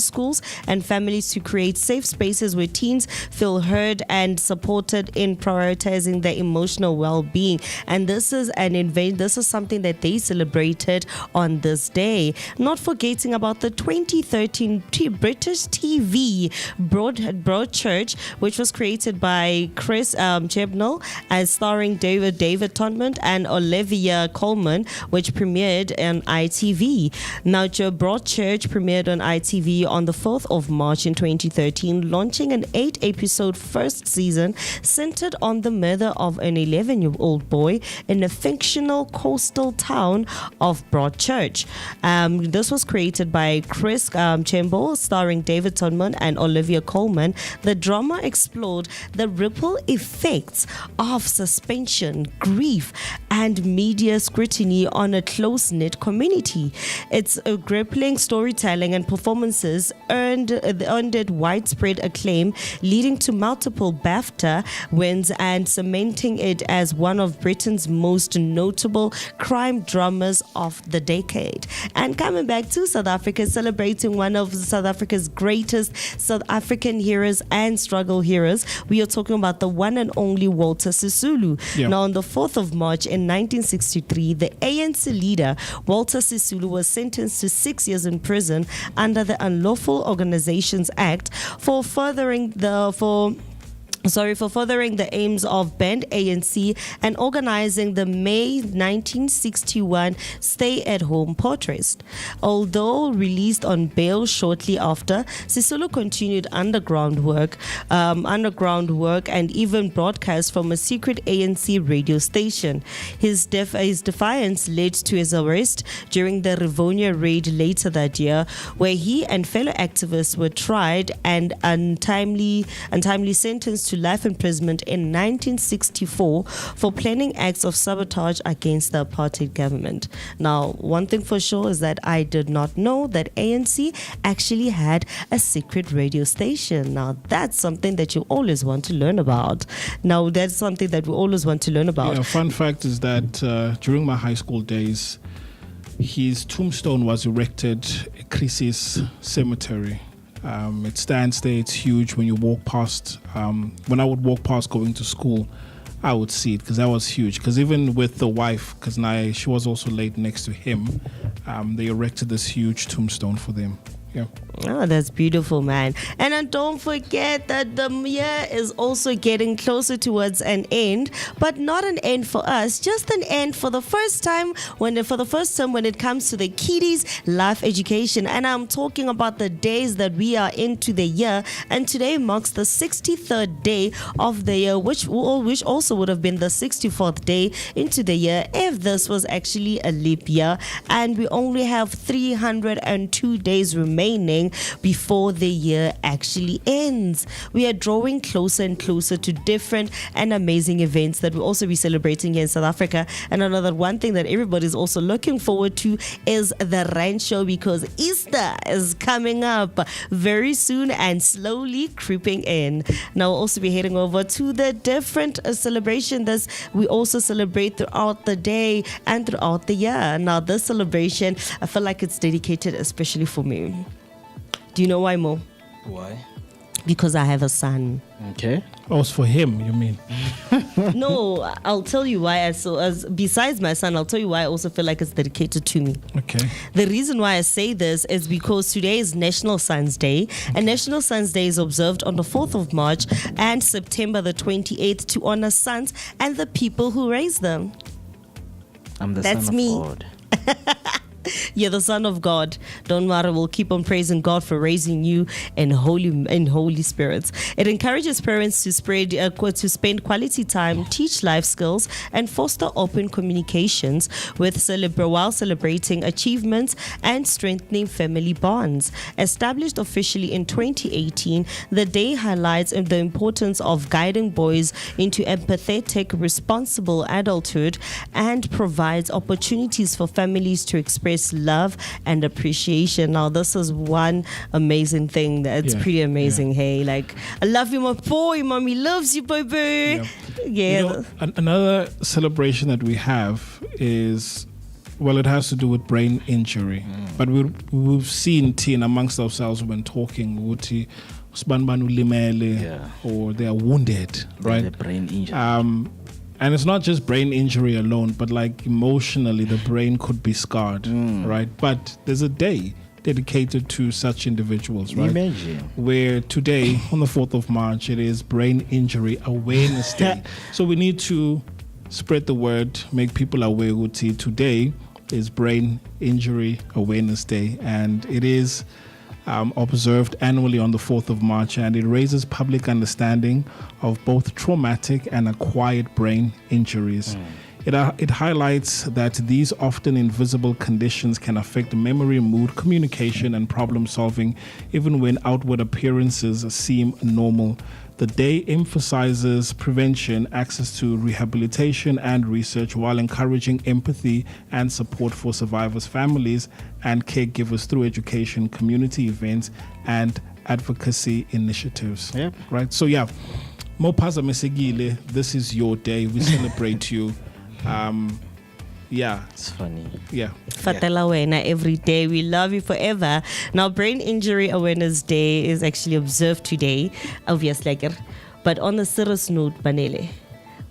schools, and families to create safe spaces where teens feel heard and supported in prioritizing their emotional well-being. And this is this is something that they celebrated on this day. Not forgetting about the 2013 British TV Broadchurch, which was created by Chris Chibnall, as starring David Todman and Olivia Colman, which premiered on ITV. Now, Broadchurch premiered on ITV on the 4th of March in 2013, launching an 8-episode first season centered on the murder of an 11-year-old boy in a fictional coastal town of Broadchurch. This was created by Chris Chibnall, starring David Todman and Olivia Colman. The drama explored the ripple effects of suspension, grief, and media scrutiny on a close-knit community. Its grappling storytelling and performances earned it widespread acclaim, leading to multiple BAFTA wins and cementing it as one of Britain's most notable crime dramas of the decade. And coming back to South Africa, celebrating one of South Africa's greatest South African heroes and struggle heroes, we are talking about the one and only Walter Sisulu. Yeah. Now, on the 4th of March in 1963, the ANC leader Walter Sisulu was sentenced to 6 years in prison under the Unlawful Organizations Act for furthering the aims of banned ANC and organizing the May 1961 stay-at-home protest. Although released on bail shortly after, Sisulu continued underground work and even broadcast from a secret ANC radio station. His defiance led to his arrest during the Rivonia raid later that year, where he and fellow activists were tried and untimely sentenced to life imprisonment in 1964 for planning acts of sabotage against the apartheid government. Now, one thing for sure is that I did not know that ANC actually had a secret radio station. Now, that's something that you always want to learn about. Yeah, fun fact is that during my high school days, his tombstone was erected at Chris's Cemetery. It stands there, it's huge. When you walk past, when I would walk past going to school, I would see it because that was huge. Because even with the wife, because she was also laid next to him, they erected this huge tombstone for them. Yeah. Oh, that's beautiful, man. And then don't forget that the year is also getting closer towards an end, but not an end for us, just an end for the first time when it comes to the kiddies' life education. And I'm talking about the days that we are into the year, and today marks the 63rd day of the year, which also would have been the 64th day into the year if this was actually a leap year. And we only have 302 days remaining before the year actually ends. We are drawing closer and closer to different and amazing events that we'll also be celebrating here in South Africa. And another one thing that everybody's also looking forward to is the Rand Show, because Easter is coming up very soon and slowly creeping in. Now we'll also be heading over to the different celebration that we also celebrate throughout the day and throughout the year. Now this celebration, I feel like it's dedicated especially for me. Do you know why, Mo? Why? Because I have a son. Okay. Oh, it's for him, you mean? No, I'll tell you why. Besides my son, I'll tell you why I also feel like it's dedicated to me. Okay. The reason why I say this is because today is National Sons Day, and National Sons Day is observed on the 4th of March and September the 28th to honor sons and the people who raise them. I'm the That's son of me. God. You're the son of God. Don't worry, we'll keep on praising God for raising you in holy spirits. It encourages parents to spend quality time, teach life skills, and foster open communications while celebrating achievements and strengthening family bonds. Established officially in 2018, the day highlights the importance of guiding boys into empathetic, responsible adulthood and provides opportunities for families to express love and appreciation. Now, this is one amazing thing that's pretty amazing. Hey, like, I love you, my boy. Mommy loves you, baby. Yeah. Another celebration that we have is, well, it has to do with brain injury. But we've seen teen amongst ourselves when talking, or they are wounded, right? The brain injury. And it's not just brain injury alone, but like emotionally, the brain could be scarred, right? But there's a day dedicated to such individuals, right? Imagine. Where today, on the 4th of March, it is Brain Injury Awareness Day. So we need to spread the word, make people aware. Today is Brain Injury Awareness Day, and it is observed annually on the 4th of March, and it raises public understanding of both traumatic and acquired brain injuries. It highlights that these often invisible conditions can affect memory, mood, communication, and problem solving, even when outward appearances seem normal. The day emphasizes prevention, access to rehabilitation and research, while encouraging empathy and support for survivors' families and caregivers through education, community events, and advocacy initiatives. Yep. Right? So, Mopaza Mesigile, this is your day. We celebrate you. It's funny. Fatela wena every day. We love you forever. Now, Brain Injury Awareness Day is actually observed today, obviously. But on a serious note, Banele,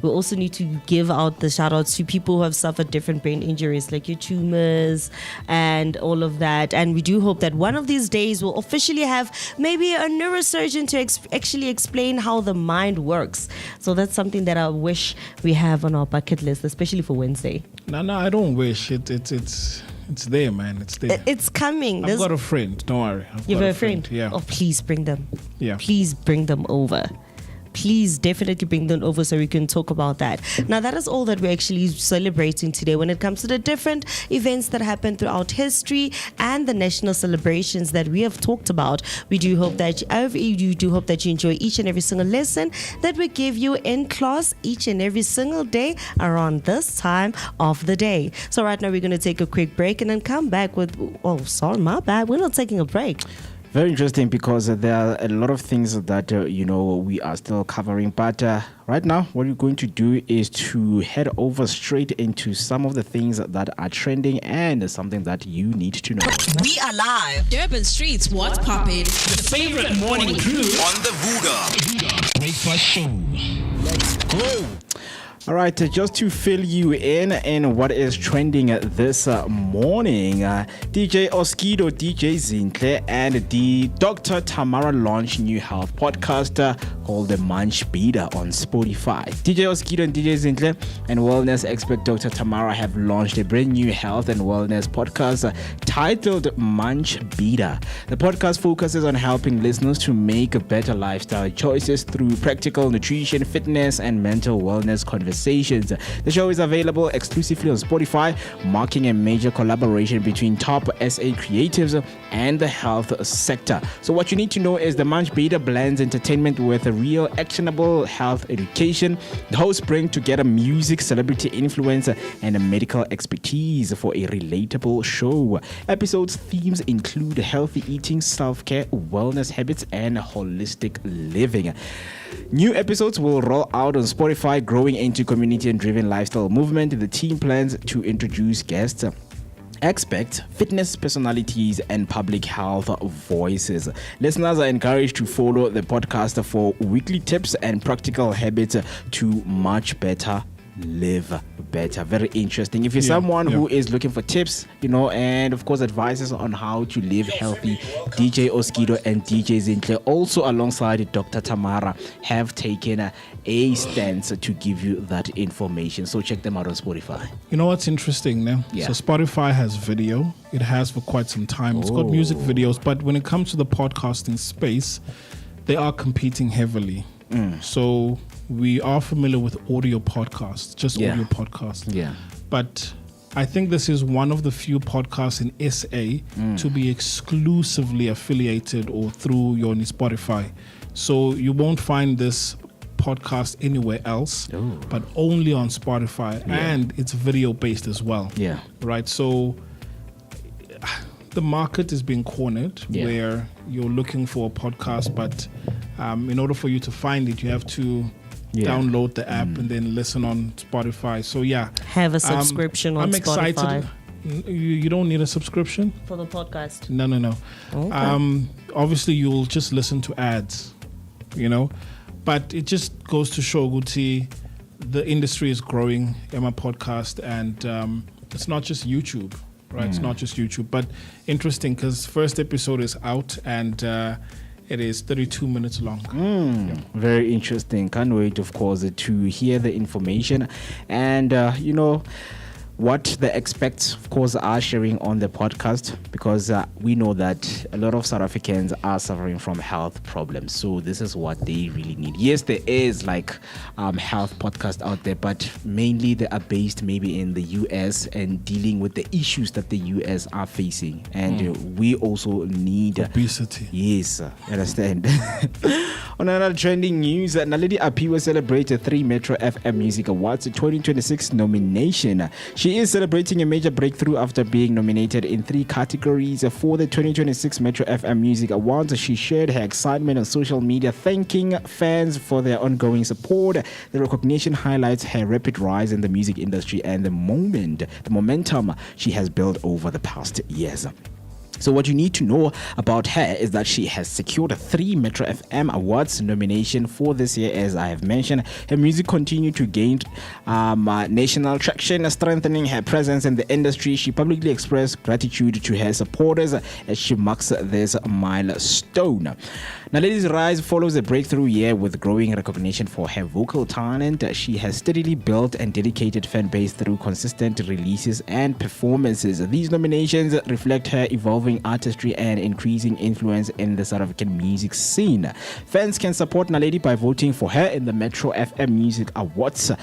we also need to give out the shout outs to people who have suffered different brain injuries, like your tumors and all of that. And we do hope that one of these days we'll officially have maybe a neurosurgeon to actually explain how the mind works. So that's something that I wish we have on our bucket list, especially for Wednesday. No, I don't wish. It's there, man. It's there. It's coming. I've got a friend. Don't worry. You have a friend? Yeah. Oh, please bring them. Yeah. Please bring them over. Please definitely bring them over so we can talk about that. Now, that is all that we're actually celebrating today when it comes to the different events that happen throughout history and the national celebrations that we have talked about. We do hope that you enjoy each and every single lesson that we give you in class each and every single day around this time of the day. So right now we're going to take a quick break and then come back with, my bad. We're not taking a break. Very interesting, because there are a lot of things that we are still covering, but right now what we're going to do is to head over straight into some of the things that are trending and something that you need to know. We are live. Durban Streets, what's poppin'? The favorite morning crew On the Vooka Breakfast Show. Let's go. All right, just to fill you in what is trending this morning, DJ Oskido, DJ Zinhle, and the Dr. Tamara launch new health podcast called the Munch Betta on Spotify. DJ Oskido and DJ Zinhle and wellness expert Dr. Tamara have launched a brand new health and wellness podcast titled Munch Betta. The podcast focuses on helping listeners to make better lifestyle choices through practical nutrition, fitness, and mental wellness conversations. The show is available exclusively on Spotify, marking a major collaboration between top SA creatives and the health sector. So what you need to know is the Munch Betta blends entertainment with a real actionable health education. The hosts bring together music, celebrity influencer, and a medical expertise for a relatable show. Episodes themes include healthy eating, self-care, wellness habits, and holistic living. New episodes will roll out on Spotify, growing into community and driven lifestyle movement. The team plans to introduce guests, experts, fitness personalities, and public health voices. Listeners are encouraged to follow the podcast for weekly tips and practical habits to much better live better. Very interesting. If you're someone who is looking for tips, and of course advices on how to live healthy, DJ Oskido and DJ Zinhle, also alongside Dr. Tamara, have taken a stance to give you that information. So check them out on Spotify. You know what's interesting now? Yeah. So Spotify has video. It has for quite some time. It's got music videos, but when it comes to the podcasting space, they are competing heavily. So we are familiar with audio podcasts, just audio podcasts. Yeah. But I think this is one of the few podcasts in SA to be exclusively affiliated or through your Spotify. So you won't find this podcast anywhere else, but only on Spotify, and it's video based as well. Yeah. Right. So the market is being cornered where you're looking for a podcast, but in order for you to find it, you have to download the app and then listen on Spotify. So have a subscription on Spotify. I'm excited. You don't need a subscription for the podcast. No. Okay. Obviously, you'll just listen to ads, but it just goes to show, Guti, the industry is growing. Emma podcast, and it's not just YouTube. Right, it's not just YouTube, but interesting because first episode is out and it is 32 minutes long. Very interesting. Can't wait, of course, to hear the information and what the experts, of course, are sharing on the podcast, because we know that a lot of South Africans are suffering from health problems. So this is what they really need. Yes, there is health podcast out there, but mainly they are based maybe in the US and dealing with the issues that the US are facing. And we also need obesity. Yes, understand. On another trending news, Naledi Apiwa celebrated 3 Metro FM Music Awards 2026 nomination. She is celebrating a major breakthrough after being nominated in 3 categories for the 2026 Metro FM Music Awards. She shared her excitement on social media, thanking fans for their ongoing support. The recognition highlights her rapid rise in the music industry and the momentum she has built over the past years. So what you need to know about her is that she has secured 3 Metro FM Awards nomination for this year. As I have mentioned, her music continued to gain national traction, strengthening her presence in the industry. She publicly expressed gratitude to her supporters as she marks this milestone. Naledi's rise follows a breakthrough year with growing recognition for her vocal talent. She has steadily built and dedicated fan base through consistent releases and performances. These nominations reflect her evolving artistry and increasing influence in the South African music scene. Fans can support Naledi by voting for her in the Metro FM Music Awards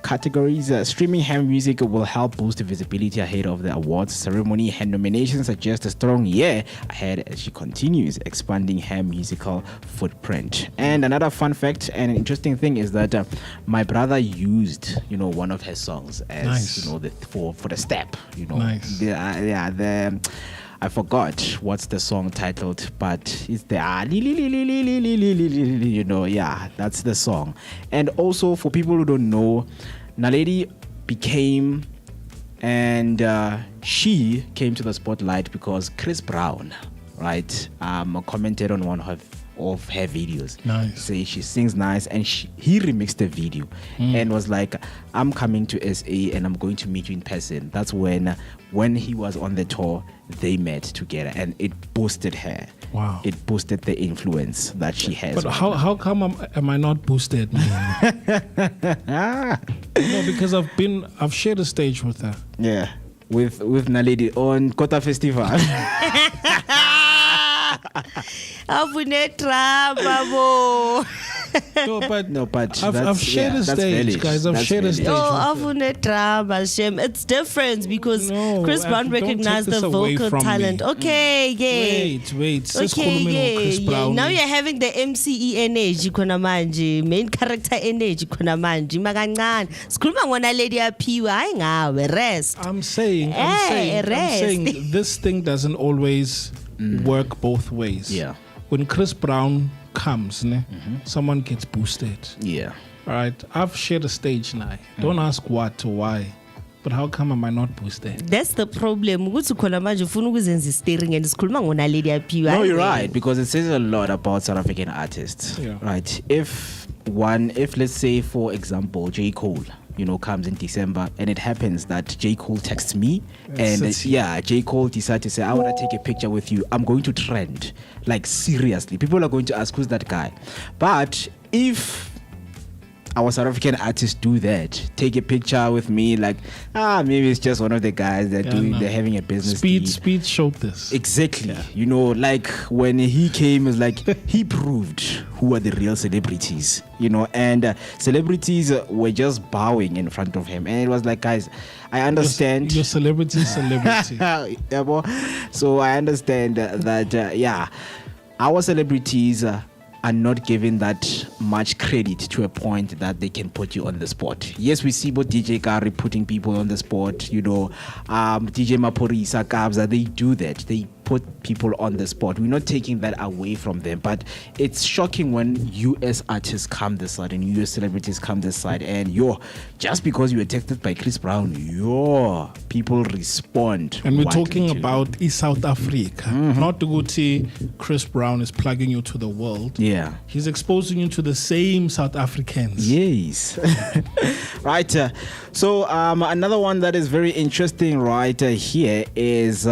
categories. Streaming her music will help boost visibility ahead of the awards ceremony. Her nominations suggest a strong year ahead as she continues expanding her musical footprint. And another fun fact and an interesting thing is that my brother used one of her songs as for the step. Nice. I forgot what's the song titled, but it's the that's the song. And also for people who don't know, Naledi became and she came to the spotlight because Chris Brown, right, commented on one of her videos. Nice. Say she sings nice, and he remixed the video and was like, I'm coming to SA and I'm going to meet you in person. That's when he was on the tour, they met together, and it boosted her. Wow. It boosted the influence that she has. But how come am I not boosted? No, because I've shared a stage with her. Yeah, with Naledi on Kota Festival. No, but I've shared a stage, guys. I've shared a stage. It's different because Chris Brown recognized the vocal talent. Okay, yeah. Wait. Okay, yeah. Now you're having the MCE energy, manje, main character energy, manje. Magancane. Sikhuluma ngona Lady Aphiwe, hayi ngawe, rest. I'm saying this thing doesn't always work both ways. Yeah. When Chris Brown comes, someone gets boosted. Yeah. All right. I've shared a stage now. Don't ask what or why. But how come am I not boosted? That's the problem. No, you're right, because it says a lot about South African artists. Yeah. Right. If let's say, for example, J. Cole, comes in December, and it happens that J. Cole texts me, and J. Cole decided to say, I want to take a picture with you. I'm going to trend. Like, seriously. People are going to ask, who's that guy? But if our South African artists do that, take a picture with me, like, maybe it's just one of the guys that they're having a business. Speed showed this. Exactly. Like when he came, it's like he proved who are the real celebrities, and celebrities were just bowing in front of him, and it was like, guys, I understand your celebrity. So I understand that our celebrities are not given that much credit to a point that they can put you on the spot. Yes, we see both DJ Gary putting people on the spot, DJ Maporisa, Kabza, they do that. They put people on the spot. We're not taking that away from them, but it's shocking when US artists come this side and US celebrities come this side, and just because you were texted by Chris Brown, people respond. And we're talking about South Africa, not to go to Chris Brown is plugging you to the world. Yeah, he's exposing you to the same South Africans. Yes. Right. So another one that is very interesting right here is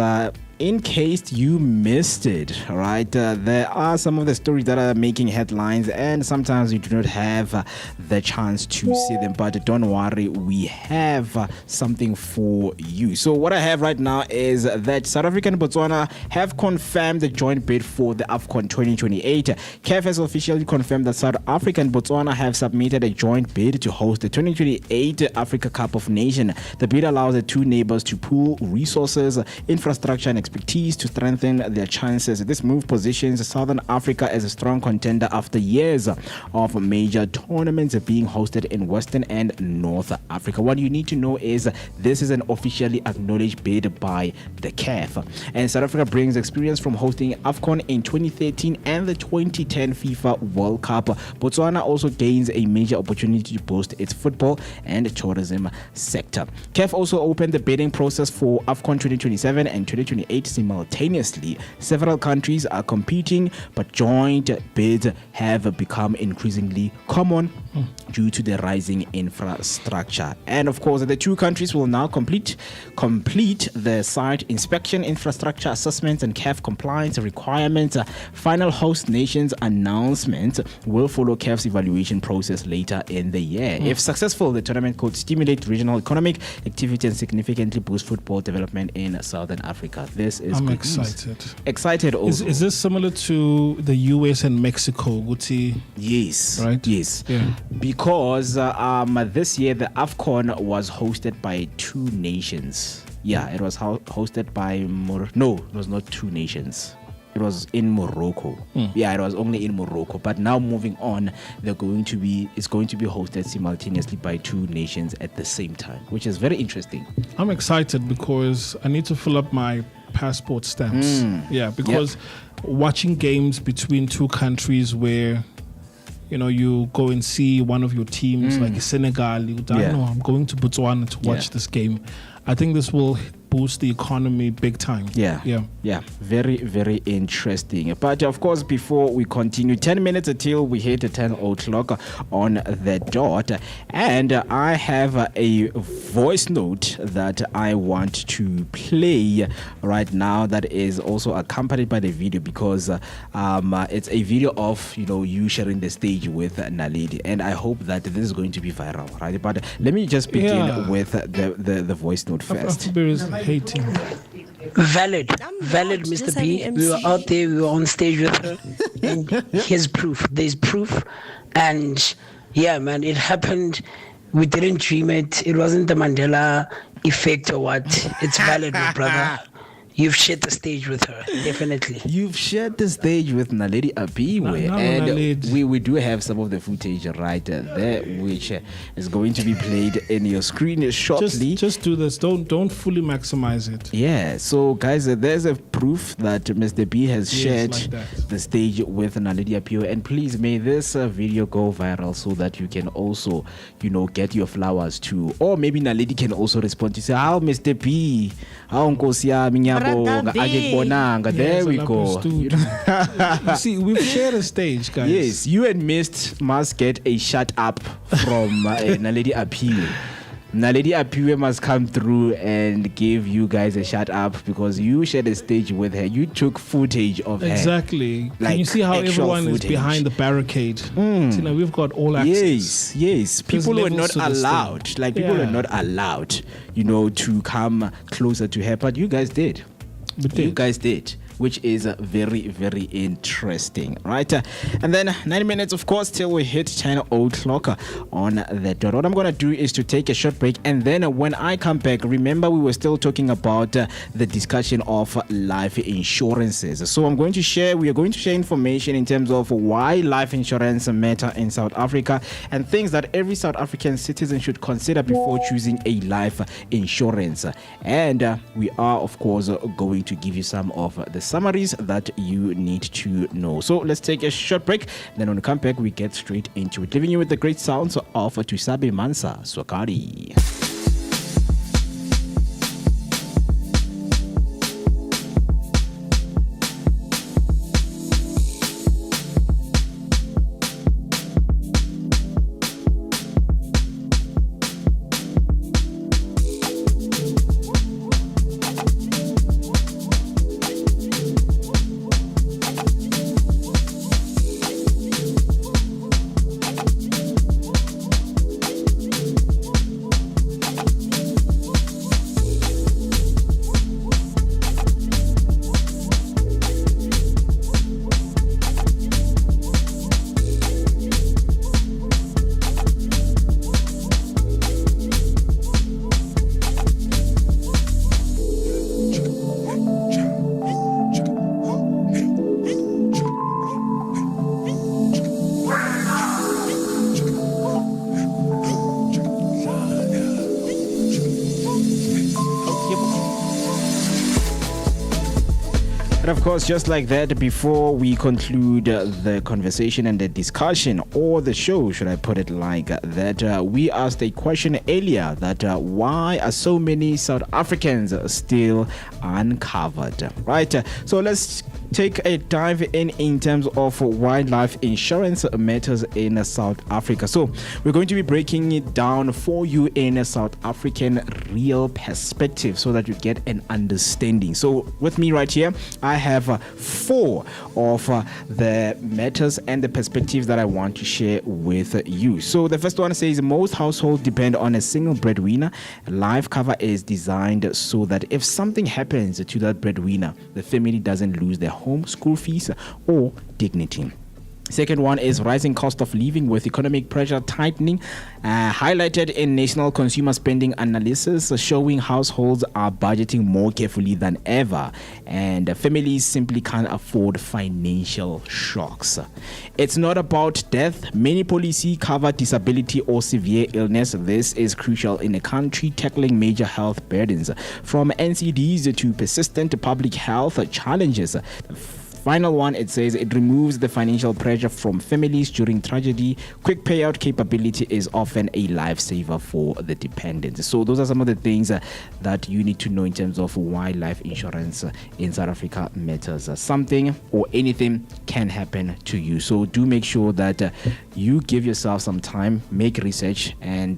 in case you missed it, right? There are some of the stories that are making headlines, and sometimes you do not have the chance to see them. But don't worry, we have something for you. So what I have right now is that South Africa and Botswana have confirmed the joint bid for the AFCON 2028. CAF has officially confirmed that South Africa and Botswana have submitted a joint bid to host the 2028 Africa Cup of Nations. The bid allows the two neighbors to pool resources, infrastructure, and expertise to strengthen their chances. This move positions Southern Africa as a strong contender after years of major tournaments being hosted in Western and North Africa. What you need to know is this is an officially acknowledged bid by the CAF. And South Africa brings experience from hosting AFCON in 2013 and the 2010 FIFA World Cup. Botswana also gains a major opportunity to boost its football and tourism sector. CAF also opened the bidding process for AFCON 2027 and 2028 simultaneously. Several countries are competing, but joint bids have become increasingly common due to the rising infrastructure. And of course, the two countries will now complete the site inspection, infrastructure assessments, and CAF compliance requirements. Final host nations announcement will follow CAF's evaluation process later in the year. If successful, the tournament could stimulate regional economic activity and significantly boost football development in Southern Africa. This is I'm excited. Excited also. Is this similar to the US and Mexico, Guti? Yes. Right? Yes. Yeah. Because this year the AFCON was hosted by two nations. Yeah, it was hosted by it was not two nations. It was in Morocco. Yeah, it was only in Morocco. But now moving on, it's going to be hosted simultaneously by two nations at the same time, which is very interesting. I'm excited because I need to fill up my passport stamps. Yeah, because watching games between two countries where you go and see one of your teams like Senegal, I'm going to Botswana to watch this game. I think this will boost the economy big time. Yeah. Very, very interesting. But of course, before we continue, 10 minutes until we hit 10 o'clock on the dot. And I have a voice note that I want to play right now that is also accompanied by the video, because it's a video of you sharing the stage with Naledi, and I hope that this is going to be viral, right? But let me just begin with the voice note first. Hating. Valid, Mr. B. We were out there, we were on stage with her, and here's proof. There's proof, and yeah, man, it happened. We didn't dream it. It wasn't the Mandela effect or what. It's valid, my brother. You've shared the stage with her, definitely. You've shared the stage with Naledi Apiwe, and we do have some of the footage right there, which is going to be played in your screen shortly. Just do this. Don't fully maximize it. Yeah. So, guys, there's a proof that Mr. B has shared the stage with Naledi Apiwe, and please may this video go viral so that you can also, get your flowers too, or maybe Naledi can also respond to say, "How Mr. B, how Nkosia Minyabo." There we go. You see, we've shared a stage, guys. Yes, you and Mist must get a shut up from Naledi Apiwe. Naledi Apiwe must come through and give you guys a shut up because you shared a stage with her. You took footage of her. Exactly. Like Can you see how everyone footage. is behind the barricade? Tina, we've got all access. Yes. People were not allowed. Thing. People were not allowed, to come closer to her. But you guys did. You guys did. Which is very, very interesting, right? And then 9 minutes, of course, till we hit China old clock on the dot. What I'm going to do is to take a short break, and then when I come back, remember we were still talking about the discussion of life insurances. So we are going to share information in terms of why life insurance matter in South Africa and things that every South African citizen should consider before choosing a life insurance. And we are, of course, going to give you some of the summaries that you need to know. So let's take a short break. Then when we come back, we get straight into it, leaving you with the great sounds of Tusabe Mansa Swakari. Of course, just like that, before we conclude the conversation and the discussion, or the show, should I put it like that, we asked a question earlier that why are so many South Africans still uncovered, right? So let's take a dive in terms of why life insurance matters in South Africa. So we're going to be breaking it down for you in a South African real perspective so that you get an understanding. So with me right here, I have 4 of the matters and the perspectives that I want to share with you. So the first one says most households depend on a single breadwinner. Life cover is designed so that if something happens to that breadwinner, the family doesn't lose their home, school fees, or dignity. Second one is rising cost of living with economic pressure tightening, highlighted in National Consumer Spending Analysis, showing households are budgeting more carefully than ever, and families simply can't afford financial shocks. It's not about death. Many policies cover disability or severe illness. This is crucial in a country tackling major health burdens, from NCDs to persistent public health challenges. Final one, it says it removes the financial pressure from families during tragedy. Quick payout capability is often a lifesaver for the dependents. So those are some of the things that you need to know in terms of why life insurance in South Africa matters. Something or anything can happen to you. So do make sure that you give yourself some time, make research, and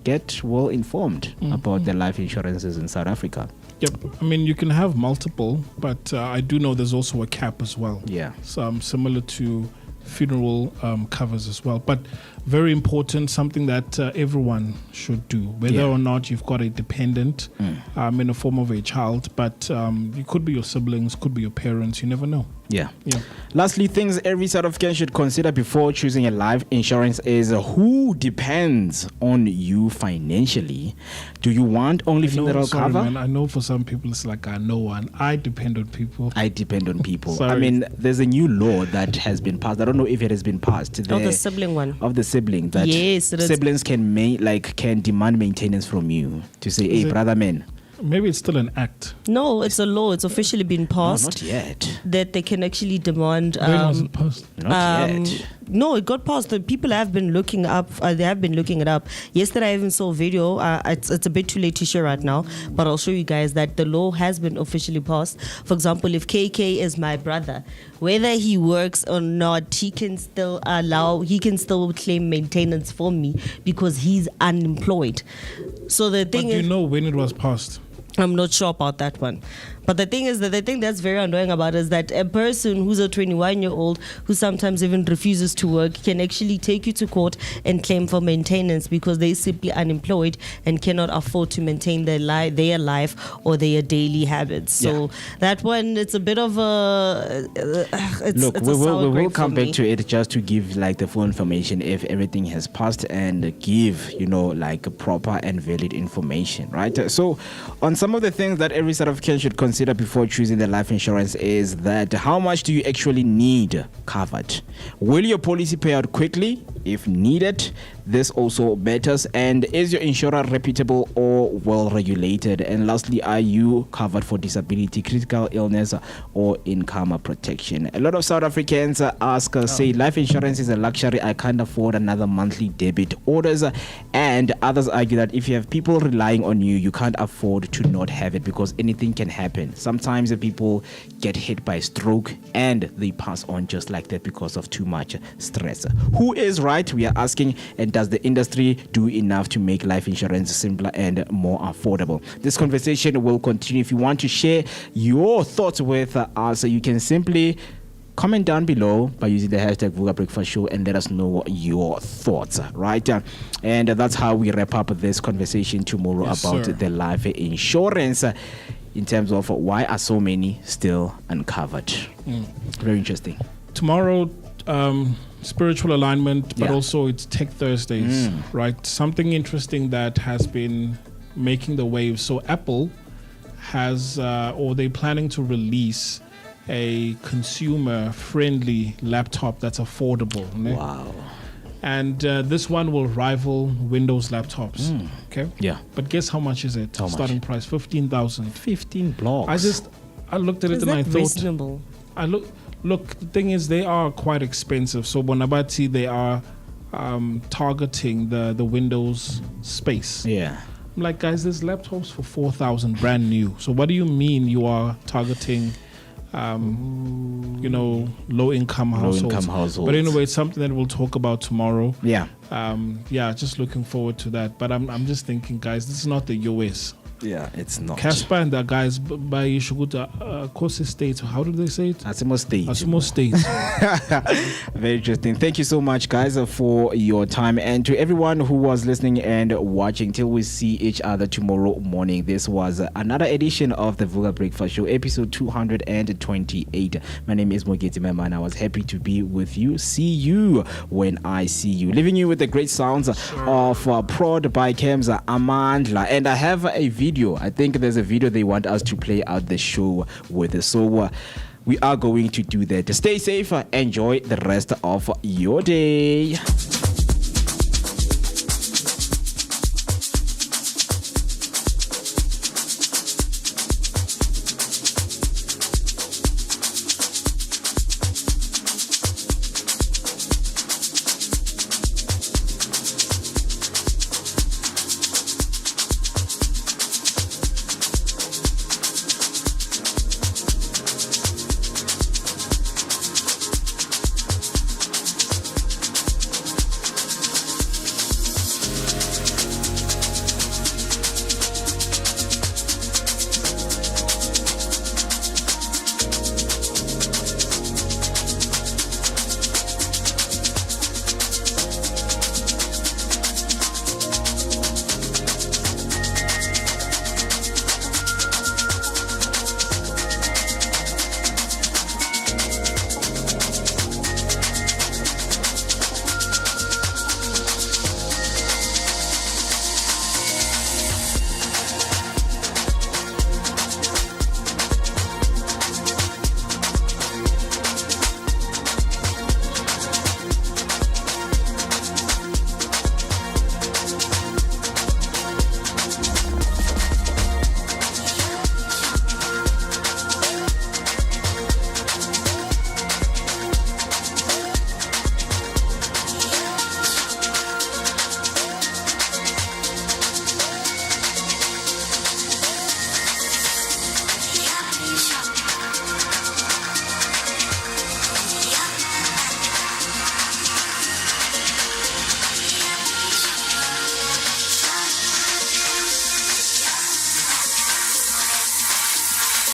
get well informed about the life insurances in South Africa. Yep. I mean, you can have multiple, but I do know there's also a cap as well. Yeah. Similar to funeral covers as well. But very important, something that everyone should do, whether or not you've got a dependent in the form of a child. But it could be your siblings, could be your parents. You never know. Yeah. Lastly, things every South African should consider before choosing a life insurance is who depends on you financially. Do you want only funeral cover? Man, I know for some people it's like no one. I depend on people. I people. I mean, there's a new law that has been passed. I don't know if it has been passed. The sibling one. Of the sibling. That yes, siblings can demand maintenance from you to say, hey, brother man, Maybe it's still an act. No, it's a law. It's officially been passed. Not yet. That they can actually demand. When was it passed? Not yet. No, it got passed. The people have been looking up. They have been looking it up. Yesterday, I even saw a video. It's a bit too late to share right now, but I'll show you guys that the law has been officially passed. For example, if KK is my brother, whether he works or not, he can still claim maintenance for me because he's unemployed. So the thing But is, you know when it was passed? I'm not sure about that one. But the thing is that the thing that's very annoying about it is that a person who's a 21-year-old who sometimes even refuses to work can actually take you to court and claim for maintenance because they're simply unemployed and cannot afford to maintain their life or their daily habits. So that one, it's a bit of a... Look, we will come back to it just to give like the full information if everything has passed and give, like proper and valid information, right? So on some of the things that every South African should consider before choosing the life insurance is that how much do you actually need covered? Will your policy pay out quickly if needed? This also matters. And is your insurer reputable or well regulated? And lastly, are you covered for disability, critical illness, or income protection? A lot of South Africans say life insurance is a luxury. I can't afford another monthly debit orders. And others argue that if you have people relying on you, you can't afford to not have it because anything can happen. Sometimes the people get hit by stroke and they pass on just like that because of too much stress. Who is right? We are asking, and does the industry do enough to make life insurance simpler and more affordable? This conversation will continue. If you want to share your thoughts with us, you can simply comment down below by using the hashtag Vooka Breakfast Show and let us know your thoughts, right? And that's how we wrap up this conversation tomorrow about the life insurance in terms of why are so many still uncovered. Very interesting. Tomorrow, spiritual alignment, but also it's Tech Thursdays, right? Something interesting that has been making the waves. So Apple has, or they're planning to release a consumer-friendly laptop that's affordable. Wow. And this one will rival Windows laptops. Okay? Yeah. But guess how much is it? How much? Starting price, 15,000. 15 blocks. I looked at it and I thought... reasonable? Look, the thing is, they are quite expensive. So Bonabati, they are targeting the Windows space. Yeah. I'm like, guys, there's laptops for 4,000 brand new. So what do you mean you are targeting, low-income households? But anyway, it's something that we'll talk about tomorrow. Yeah. Just looking forward to that. But I'm just thinking, guys, this is not the US. Yeah, it's not. Casper and the guys by Shuguta Kosi State. How do they say it? Asimo State. Asimo State. Very interesting. Thank you so much, guys, for your time. And to everyone who was listening and watching, till we see each other tomorrow morning. This was another edition of the Vooka Breakfast Show, episode 228. My name is Moeketsi Maimane. I was happy to be with you. See you when I see you. Leaving you with the great sounds of Prod by Kems Amandla. And I have a video. I think there's a video they want us to play out the show with. So we are going to do that. Stay safe. Enjoy the rest of your day.